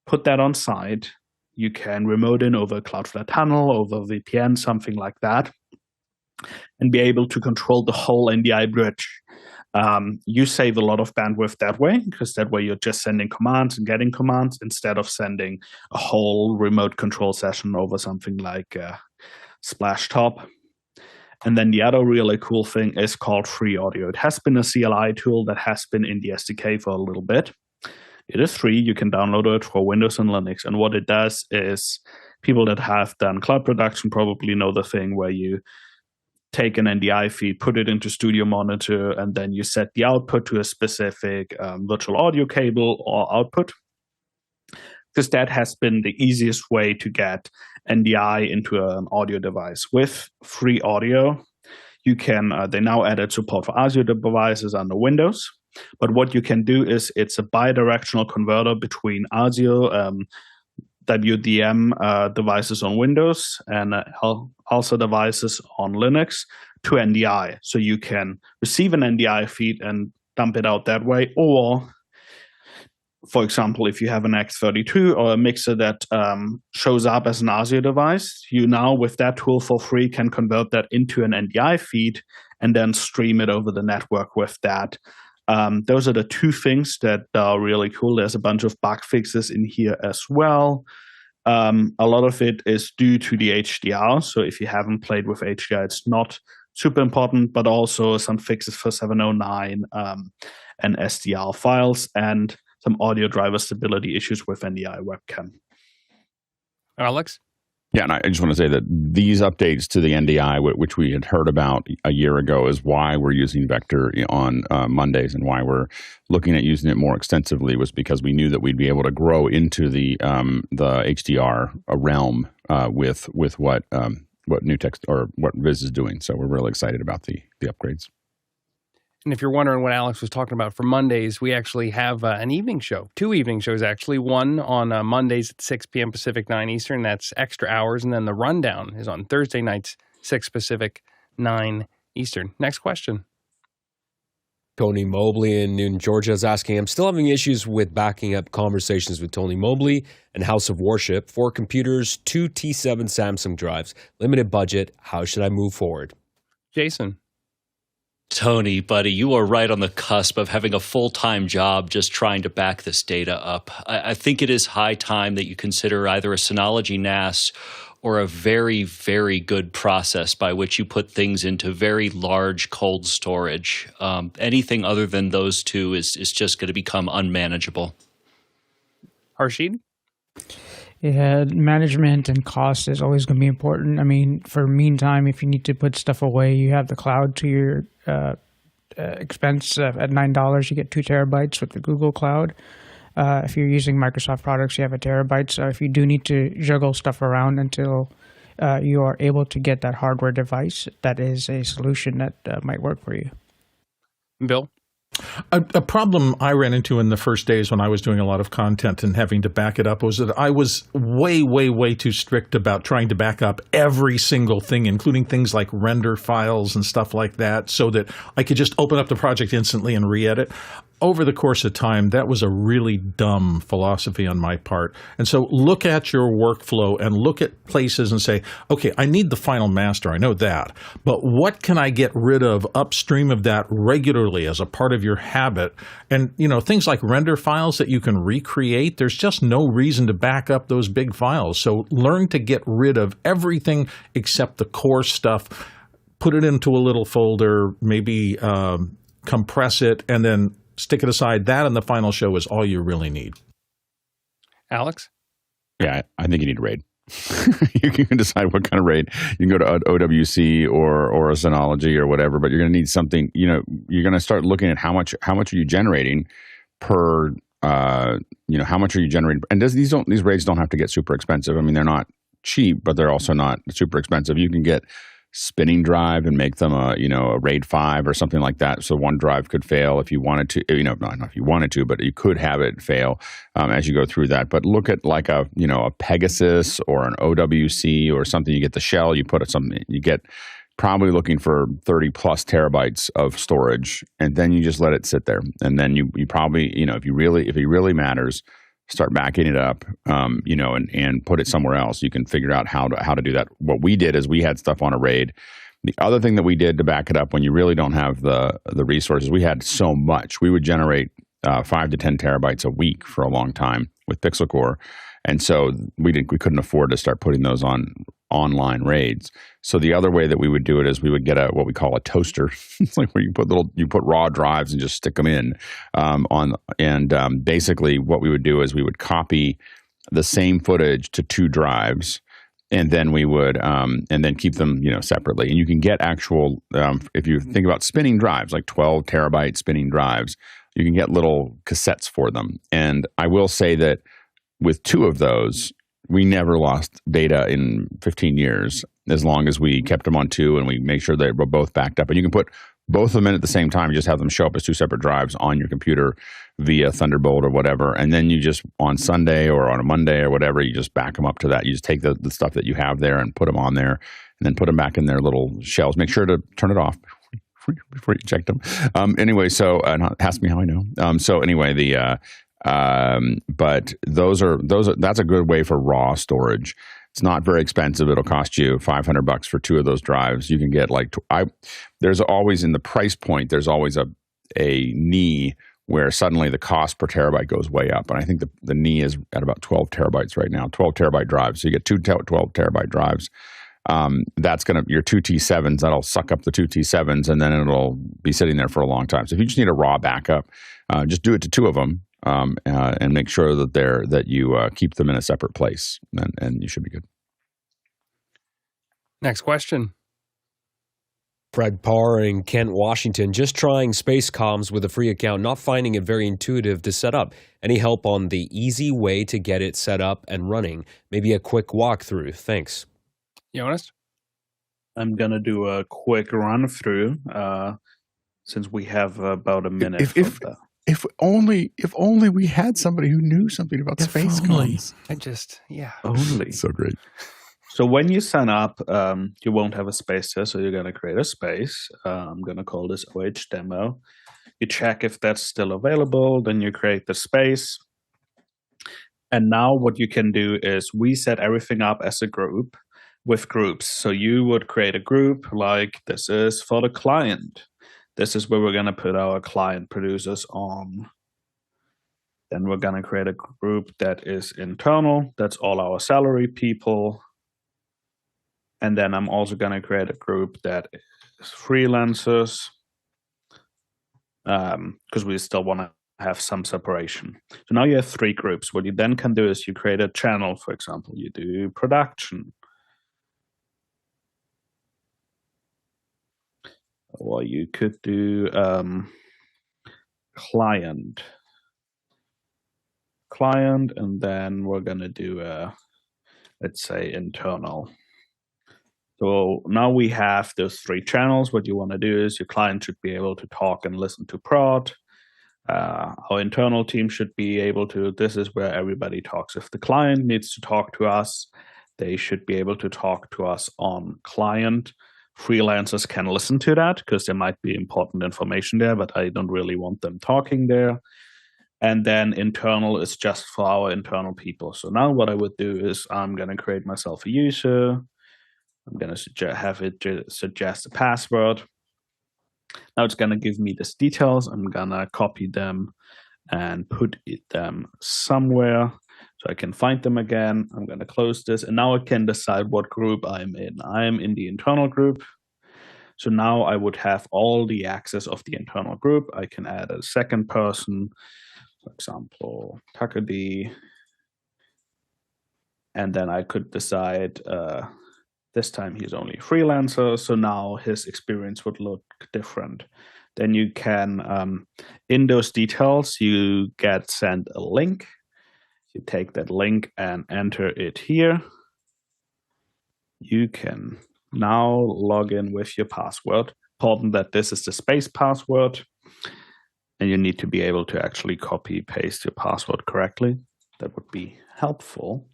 [SPEAKER 3] put that on site. You can remote in over Cloudflare Tunnel, over VPN, something like that, and be able to control the whole NDI bridge. You save a lot of bandwidth that way, because that way you're just sending commands and getting commands instead of sending a whole remote control session over something like Splashtop. And then the other really cool thing is called Free Audio. It has been a CLI tool that has been in the SDK for a little bit. It is free. You can download it for Windows and Linux. And what it does is, people that have done cloud production probably know the thing where you take an NDI feed, put it into Studio Monitor, and then you set the output to a specific virtual audio cable or output. Because that has been the easiest way to get NDI into an audio device. With Free Audio, you can, they now added support for audio devices under Windows. But what you can do is, it's a bidirectional converter between audio, CWTM devices on Windows and also devices on Linux to NDI. So you can receive an NDI feed and dump it out that way. Or, for example, if you have an X32 or a mixer that shows up as an ASIO device, you now, with that tool for free, can convert that into an NDI feed and then stream it over the network with that. Those are the two things that are really cool. There's a bunch of bug fixes in here as well. A lot of it is due to the HDR. So if you haven't played with HDR, it's not super important, but also some fixes for 709 and SDR files and some audio driver stability issues with NDI webcam.
[SPEAKER 1] Alex?
[SPEAKER 4] Yeah, and I just want to say that these updates to the NDI, which we had heard about a year ago, is why we're using Vector on Mondays and why we're looking at using it more extensively, was because we knew that we'd be able to grow into the HDR realm with what NewTek or what Viz is doing. So we're really excited about the upgrades.
[SPEAKER 1] And if you're wondering what Alex was talking about for Mondays, we actually have an evening show, 2 evening shows actually. One on Mondays at 6 p.m. Pacific, 9 Eastern. That's extra hours. And then the rundown is on Thursday nights, 6 Pacific, 9 Eastern. Next question.
[SPEAKER 2] Tony Mobley in Newton, Georgia is asking, I'm still having issues with backing up conversations with Tony Mobley and House of Worship. 4 computers, 2 T7 Samsung drives, limited budget. How should I move forward?
[SPEAKER 1] Jason.
[SPEAKER 8] Tony, buddy, you are right on the cusp of having a full-time job just trying to back this data up. I think it is high time that you consider either a Synology NAS or a very, very good process by which you put things into very large cold storage. Anything other than those two is just going to become unmanageable.
[SPEAKER 1] Harshid?
[SPEAKER 9] Yeah, management and cost is always going to be important. I mean, for meantime, if you need to put stuff away, you have the cloud to your expense. At $9, you get 2 terabytes with the Google Cloud. If you're using Microsoft products, you have 1 terabyte. So if you do need to juggle stuff around until you are able to get that hardware device, that is a solution that might work for you.
[SPEAKER 1] Bill?
[SPEAKER 5] A problem I ran into in the first days when I was doing a lot of content and having to back it up was that I was way, way, way too strict about trying to back up every single thing, including things like render files and stuff like that, so that I could just open up the project instantly and re-edit. Over the course of time, that was a really dumb philosophy on my part. And so look at your workflow and look at places and say, okay, I need the final master. I know that. But what can I get rid of upstream of that regularly as a part of your habit? And, you know, things like render files that you can recreate, there's just no reason to back up those big files. So learn to get rid of everything except the core stuff, put it into a little folder, maybe compress it, and then stick it aside. That and the final show is all you really need.
[SPEAKER 1] Alex?
[SPEAKER 4] Yeah, I think you need a RAID. You can decide what kind of RAID. You can go to OWC or a Synology or whatever, but you're going to need something. You know, you're going to start looking at how much are you generating per. How much are you generating? And these RAIDs don't have to get super expensive. I mean, they're not cheap, but they're also not super expensive. You can get spinning drive and make them a RAID 5 or something like that. So one drive could fail if you wanted to, not if you wanted to, but you could have it fail as you go through that. But look at like a Pegasus or an OWC or something. You get the shell, you put something, you get probably looking for 30 plus terabytes of storage, and then you just let it sit there. And then you probably, if it really matters, start backing it up, and put it somewhere else. You can figure out how to do that. What we did is we had stuff on a RAID. The other thing that we did to back it up when you really don't have the resources, we had so much. We would generate 5 to 10 terabytes a week for a long time with Pixel Core, and so we couldn't afford to start putting those on online RAIDs. So the other way that we would do it is we would get what we call a toaster. It's like where you put raw drives and just stick them in basically what we would do is we would copy the same footage to 2 drives, and then we would and then keep them separately. And you can get actual if you think about spinning drives, like 12 terabyte spinning drives, you can get little cassettes for them. And I will say that with 2 of those, we never lost data in 15 years, as long as we kept them on 2 and we make sure they were both backed up. And you can put both of them in at the same time. You just have them show up as two separate drives on your computer via Thunderbolt or whatever. And then you just, on Sunday or on a Monday or whatever, you just back them up to that. You just take the stuff that you have there and put them on there, and then put them back in their little shells. Make sure to turn it off before you check them. Anyway, so ask me how I know. So anyway, but that's a good way for raw storage. It's not very expensive. It'll cost you $500 for two of those drives. You can get there's always in the price point, there's always a knee where suddenly the cost per terabyte goes way up. And I think the knee is at about 12 terabytes right now, 12 terabyte drives. So you get 12 terabyte drives. That's your two T7s, that'll suck up the two T7s, and then it'll be sitting there for a long time. So if you just need a raw backup, just do it to two of them. And make sure that you keep them in a separate place, and you should be good.
[SPEAKER 1] Next question.
[SPEAKER 2] Fred Parr in Kent, Washington, just trying Spacecommz with a free account, not finding it very intuitive to set up. Any help on the easy way to get it set up and running? Maybe a quick walkthrough. Thanks.
[SPEAKER 1] Jonas?
[SPEAKER 3] I'm going to do a quick run through since we have about a minute.
[SPEAKER 4] If only we had somebody who knew something about Spacecommz.
[SPEAKER 3] Only.
[SPEAKER 4] So great.
[SPEAKER 3] So when you sign up, you won't have a space there, so you're going to create a space. I'm going to call this OH demo. You check if that's still available, then you create the space. And now what you can do is we set everything up as a group with groups. So you would create a group like this is for the client. This is where we're going to put our client producers on. Then we're going to create a group that is internal. That's all our salary people. And then I'm also going to create a group that is freelancers because we still want to have some separation. So now you have three groups. What you then can do is you create a channel, for example. You do production. Or you could do client, and then we're going to do let's say internal. So now we have those three channels. What you want to do is your client should be able to talk and listen to prod. Our internal team should be able to, this is where everybody talks. If the client needs to talk to us, they should be able to talk to us on client. Freelancers can listen to that because there might be important information there, but I don't really want them talking there. And then internal is just for our internal people. So now what I would do is I'm going to create myself a user. I'm going to have it suggest a password. Now it's going to give me these details. I'm going to copy them and put them somewhere so I can find them again. I'm going to close this. And now I can decide what group I'm in. I'm in the internal group. So now I would have all the access of the internal group. I can add a second person, for example, Takadi. And then I could decide this time he's only a freelancer. So now his experience would look different. Then you can, in those details, you get sent a link. You take that link and enter it here. You can now log in with your password. Important that this is the space password. And you need to be able to actually copy paste your password correctly. That would be helpful.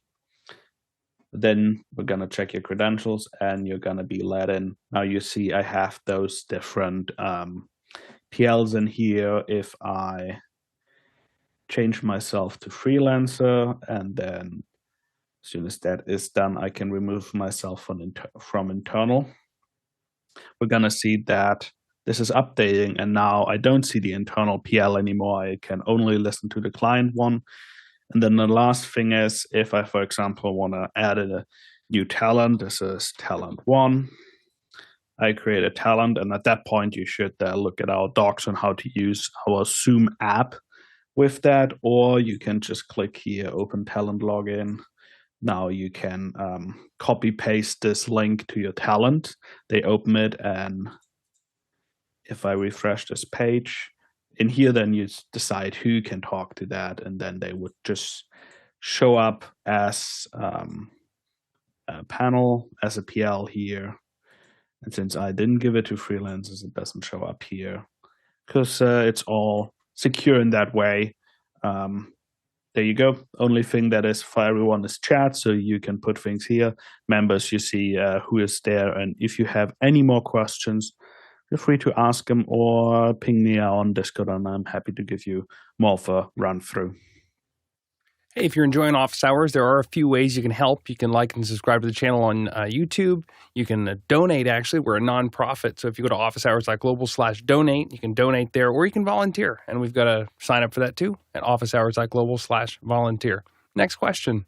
[SPEAKER 3] Then we're going to check your credentials and you're going to be let in. Now you see I have those different PLs in here. If I change myself to freelancer, and then as soon as that is done, I can remove myself from internal. We're going to see that this is updating, and now I don't see the internal PL anymore. I can only listen to the client one. And then the last thing is, if I, for example, want to add a new talent, this is talent 1. I create a talent, and at that point, you should look at our docs on how to use our Zoom app with that, or you can just click here, open talent login. Now you can copy paste this link to your talent. They open it, and if I refresh this page, in here, then you decide who can talk to that, and then they would just show up as a panel, as a PL here. And since I didn't give it to freelancers, it doesn't show up here because it's all secure in that way. There you go. Only thing that is for everyone is chat, so you can put things here. Members, you see who is there. And if you have any more questions, feel free to ask them or ping me on Discord, and I'm happy to give you more of a run through.
[SPEAKER 1] Hey, if you're enjoying Office Hours, there are a few ways you can help. You can like and subscribe to the channel on YouTube. You can donate, actually. We're a nonprofit, so if you go to officehours.global/donate, you can donate there, or you can volunteer. And we've got to sign up for that, too, at officehours.global/volunteer. Next question.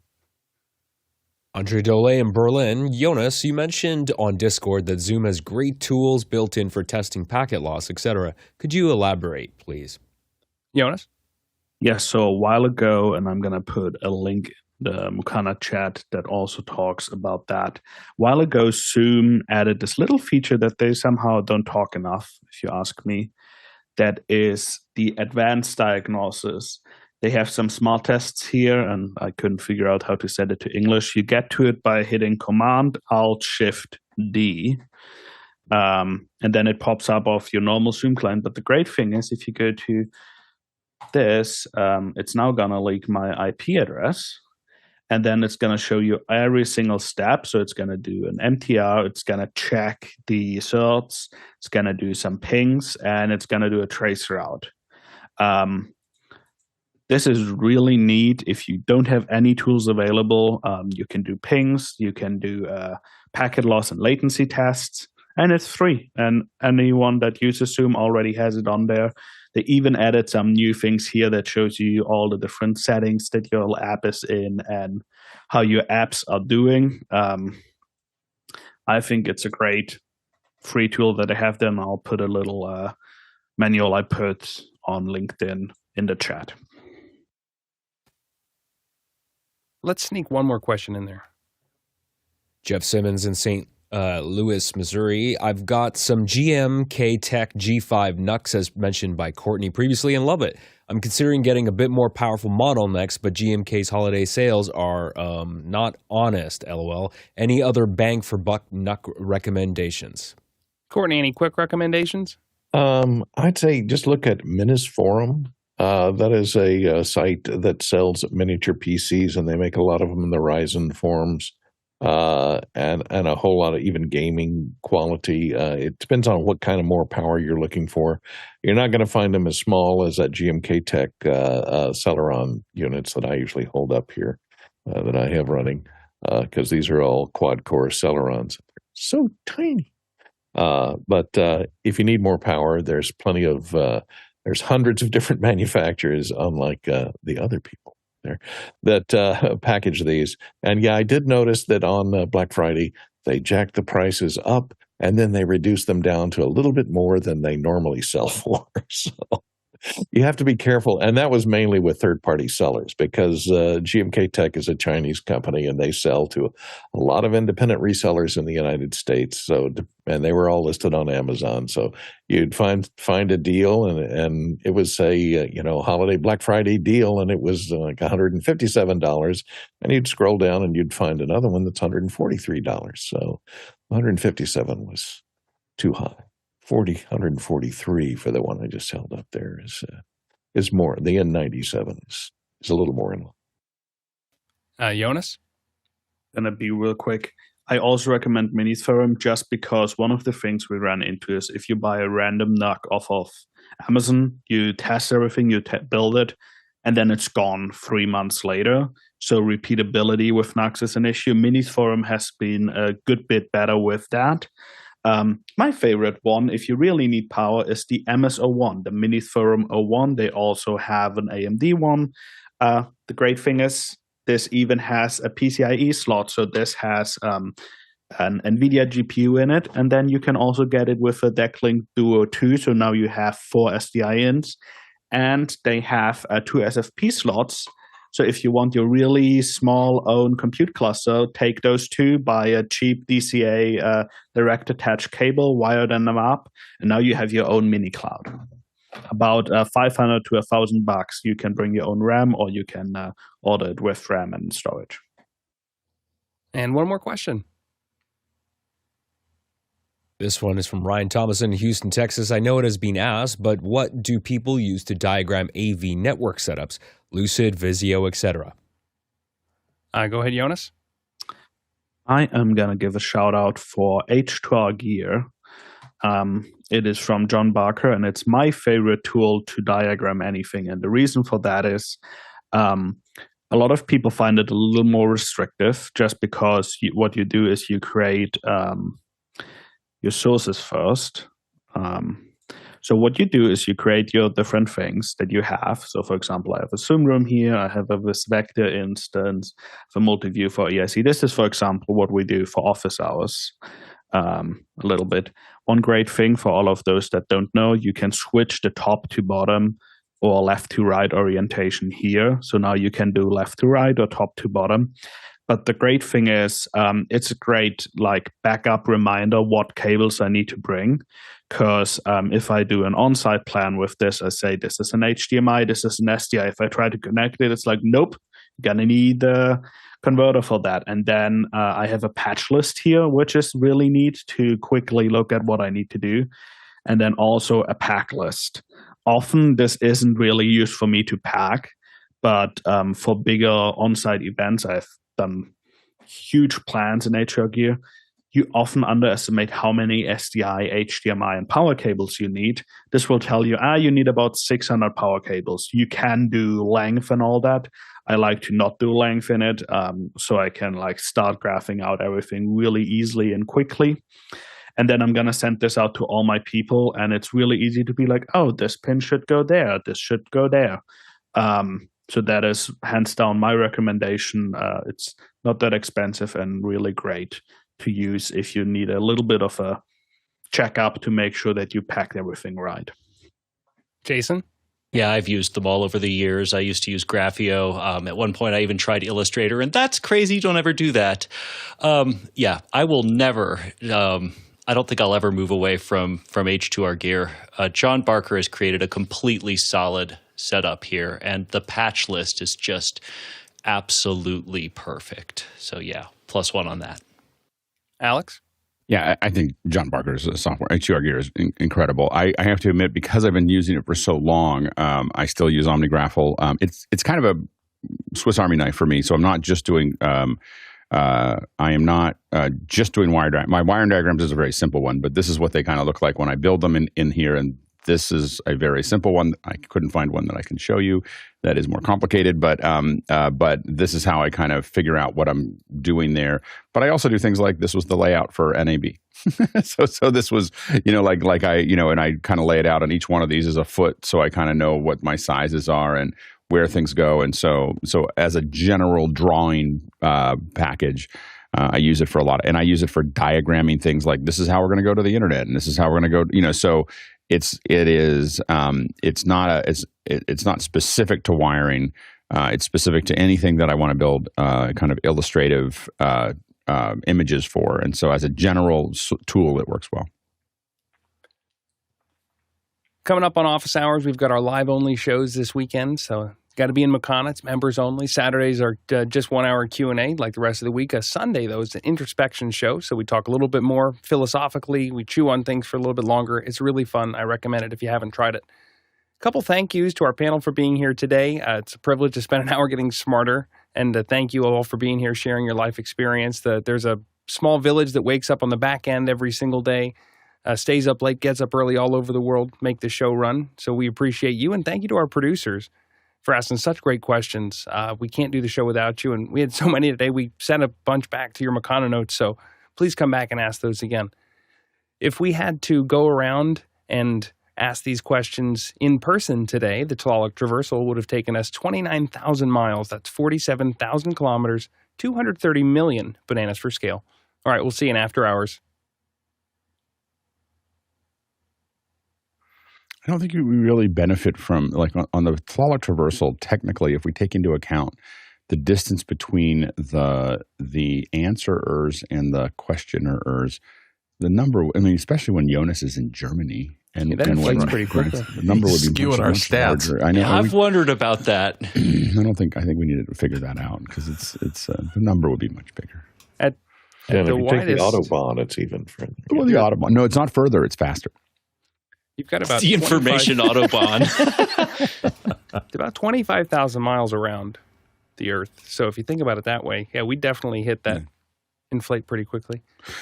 [SPEAKER 2] Andre Dole in Berlin. Jonas, you mentioned on Discord that Zoom has great tools built in for testing packet loss, etc. Could you elaborate, please?
[SPEAKER 1] Jonas?
[SPEAKER 3] Yeah, so a while ago, and I'm going to put a link in the Mukana chat that also talks about that. A while ago, Zoom added this little feature that they somehow don't talk enough, if you ask me. That is the advanced diagnosis. They have some small tests here, and I couldn't figure out how to set it to English. You get to it by hitting Command-Alt-Shift-D, and then it pops up off your normal Zoom client. But the great thing is, if you go to this, it's now going to leak my IP address, and then it's going to show you every single step. So it's going to do an MTR, it's going to check the certs, it's going to do some pings, and it's going to do a trace route. This is really neat. If you don't have any tools available, you can do pings, you can do packet loss and latency tests, and it's free. And anyone that uses Zoom already has it on there. They even added some new things here that shows you all the different settings that your app is in and how your apps are doing. I think it's a great free tool that I have there, and I'll put a little manual I put on LinkedIn in the chat.
[SPEAKER 1] Let's sneak one more question in there.
[SPEAKER 2] Jeff Simmons in St. Louis, Missouri. I've got some GMKTec G5 NUCs, as mentioned by Courtney previously, and love it. I'm considering getting a bit more powerful model next, but GMK's holiday sales are not honest, LOL. Any other bang for buck NUC recommendations?
[SPEAKER 1] Courtney, any quick recommendations?
[SPEAKER 7] I'd say just look at Minis Forum. That is a site that sells miniature PCs, and they make a lot of them in the Ryzen forms. And a whole lot of even gaming quality. It depends on what kind of more power you're looking for. You're not going to find them as small as that GMKTec Celeron units that I usually hold up here that I have running, because these are all quad-core Celerons. They're so tiny. But if you need more power, there's plenty of there's hundreds of different manufacturers, unlike the other people that package these. And yeah, I did notice that on Black Friday, they jacked the prices up and then they reduced them down to a little bit more than they normally sell for. So you have to be careful. And that was mainly with third-party sellers, because GMKTec is a Chinese company and they sell to a lot of independent resellers in the United States. So, and they were all listed on Amazon. So you'd find a deal, and it was a holiday Black Friday deal, and it was like $157. And you'd scroll down and you'd find another one that's $143. So $157 was too high. 143 for the one I just held up there is more. The N97 is a little more in line.
[SPEAKER 1] Jonas?
[SPEAKER 3] Gonna be real quick. I also recommend Minis Forum, just because one of the things we ran into is if you buy a random NUC off of Amazon, you test everything, you build it, and then it's gone 3 months later. So repeatability with NUCs is an issue. Minis Forum has been a good bit better with that. My favorite one, if you really need power, is the MS01, the Minis Forum 01. They also have an AMD one. The great thing is this even has a PCIe slot. So this has an NVIDIA GPU in it. And then you can also get it with a Decklink Duo 2. So now you have 4 SDI-ins. And they have 2 SFP slots. So if you want your really small own compute cluster, take those 2, buy a cheap DCA direct attach cable, wire them up, and now you have your own mini cloud. About $500 to $1,000. You can bring your own RAM, or you can order it with RAM and storage.
[SPEAKER 1] And one more question.
[SPEAKER 2] This one is from Ryan Thomas in Houston, Texas. I know it has been asked, but what do people use to diagram AV network setups? Lucid, Visio, etc.
[SPEAKER 1] Go ahead, Jonas.
[SPEAKER 3] I am going to give a shout out for H2R Gear. It is from John Barker, and it's my favorite tool to diagram anything. And the reason for that is a lot of people find it a little more restrictive just because what you do is you create your sources first. So what you do is you create your different things that you have. So for example, I have a Zoom room here. I have a Vector instance, I have a multi-view for EIC. This is, for example, what we do for office hours a little bit. One great thing for all of those that don't know, you can switch the top to bottom or left to right orientation here. So now you can do left to right or top to bottom. But the great thing is it's a great backup reminder what cables I need to bring. Because if I do an on-site plan with this, I say this is an HDMI, this is an SDI. If I try to connect it, it's like, nope, you're going to need a converter for that. And then I have a patch list here, which is really neat to quickly look at what I need to do. And then also a pack list. Often this isn't really used for me to pack, but for bigger on-site events, I've done huge plans in HR Gear. You often underestimate how many SDI, HDMI, and power cables you need. This will tell you, you need about 600 power cables. You can do length and all that. I like to not do length in it, so I can start graphing out everything really easily and quickly. And then I'm going to send this out to all my people, and it's really easy to be like, oh, this pin should go there. This should go there. So that is hands down my recommendation. It's not that expensive and really great to use if you need a little bit of a checkup to make sure that you packed everything right.
[SPEAKER 1] Jason?
[SPEAKER 8] Yeah, I've used them all over the years. I used to use Graphio. At one point, I even tried Illustrator, and that's crazy. Don't ever do that. Yeah, I will never. I don't think I'll ever move away from H2R Gear. John Barker has created a completely solid setup here, and the patch list is just absolutely perfect. So yeah, +1 on that.
[SPEAKER 1] Alex?
[SPEAKER 4] Yeah, I think John Barker's software, H2R Gear, is incredible. I have to admit, because I've been using it for so long, I still use OmniGraffle. It's kind of a Swiss Army knife for me. So I'm not just doing I am not just doing wire diagrams. My wire diagrams is a very simple one, but this is what they kind of look like when I build them in here. And this is a very simple one. I couldn't find one that I can show you that is more complicated, but this is how I kind of figure out what I'm doing there. But I also do things like this was the layout for NAB. so this was, like I, and I kind of lay it out on each one of these as a foot, so I kind of know what my sizes are and where things go. And so as a general drawing package, I use it for a lot, and I use it for diagramming things like this is how we're going to go to the internet, and this is how we're going to go. So it's not specific to wiring. It's specific to anything that I want to build kind of illustrative images for. And so as a general tool, it works well.
[SPEAKER 1] Coming up on office hours, we've got our live-only shows this weekend, so got to be in Makana. It's members only. Saturdays are just 1 hour Q&A like the rest of the week. Sunday, though, is an introspection show, so we talk a little bit more philosophically. We chew on things for a little bit longer. It's really fun. I recommend it if you haven't tried it. A couple thank yous to our panel for being here today. It's a privilege to spend an hour getting smarter, and thank you all for being here, sharing your life experience. There's a small village that wakes up on the back end every single day, stays up late, gets up early all over the world, make the show run. So we appreciate you, and thank you to our producers for asking such great questions. We can't do the show without you, and we had so many today. We sent a bunch back to your Makana notes, so please come back and ask those again. If we had to go around and ask these questions in person today, the Tlaloc traversal would have taken us 29,000 miles. That's 47,000 kilometers, 230 million bananas for scale. All right, we'll see you in after hours.
[SPEAKER 4] I don't think we really benefit from, like on the Tlaloc traversal, technically, if we take into account the distance between the answerers and the questioners, the number, I mean, especially when Jonas is in Germany. And
[SPEAKER 1] that inflates pretty quickly.
[SPEAKER 4] The number would be
[SPEAKER 5] skewing our stats.
[SPEAKER 4] Larger. I know.
[SPEAKER 8] I've wondered about that.
[SPEAKER 4] I think we needed to figure that out because it's the number would be much bigger.
[SPEAKER 7] And
[SPEAKER 1] The
[SPEAKER 7] if you take the
[SPEAKER 1] widest-
[SPEAKER 7] Autobahn, it's even further.
[SPEAKER 4] Well, the Autobahn. No, it's not further. It's faster.
[SPEAKER 1] You've got about
[SPEAKER 8] The information Autobahn.
[SPEAKER 1] about 25,000 miles around the Earth. So if you think about it that way, yeah, we definitely hit that inflate pretty quickly.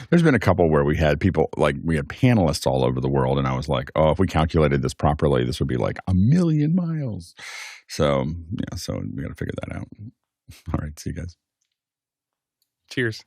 [SPEAKER 4] There's been a couple where we had people, like we had panelists all over the world, and I was like, oh, if we calculated this properly, this would be like 1,000,000 miles. So, yeah, so we got to figure that out. All right, see you guys.
[SPEAKER 1] Cheers.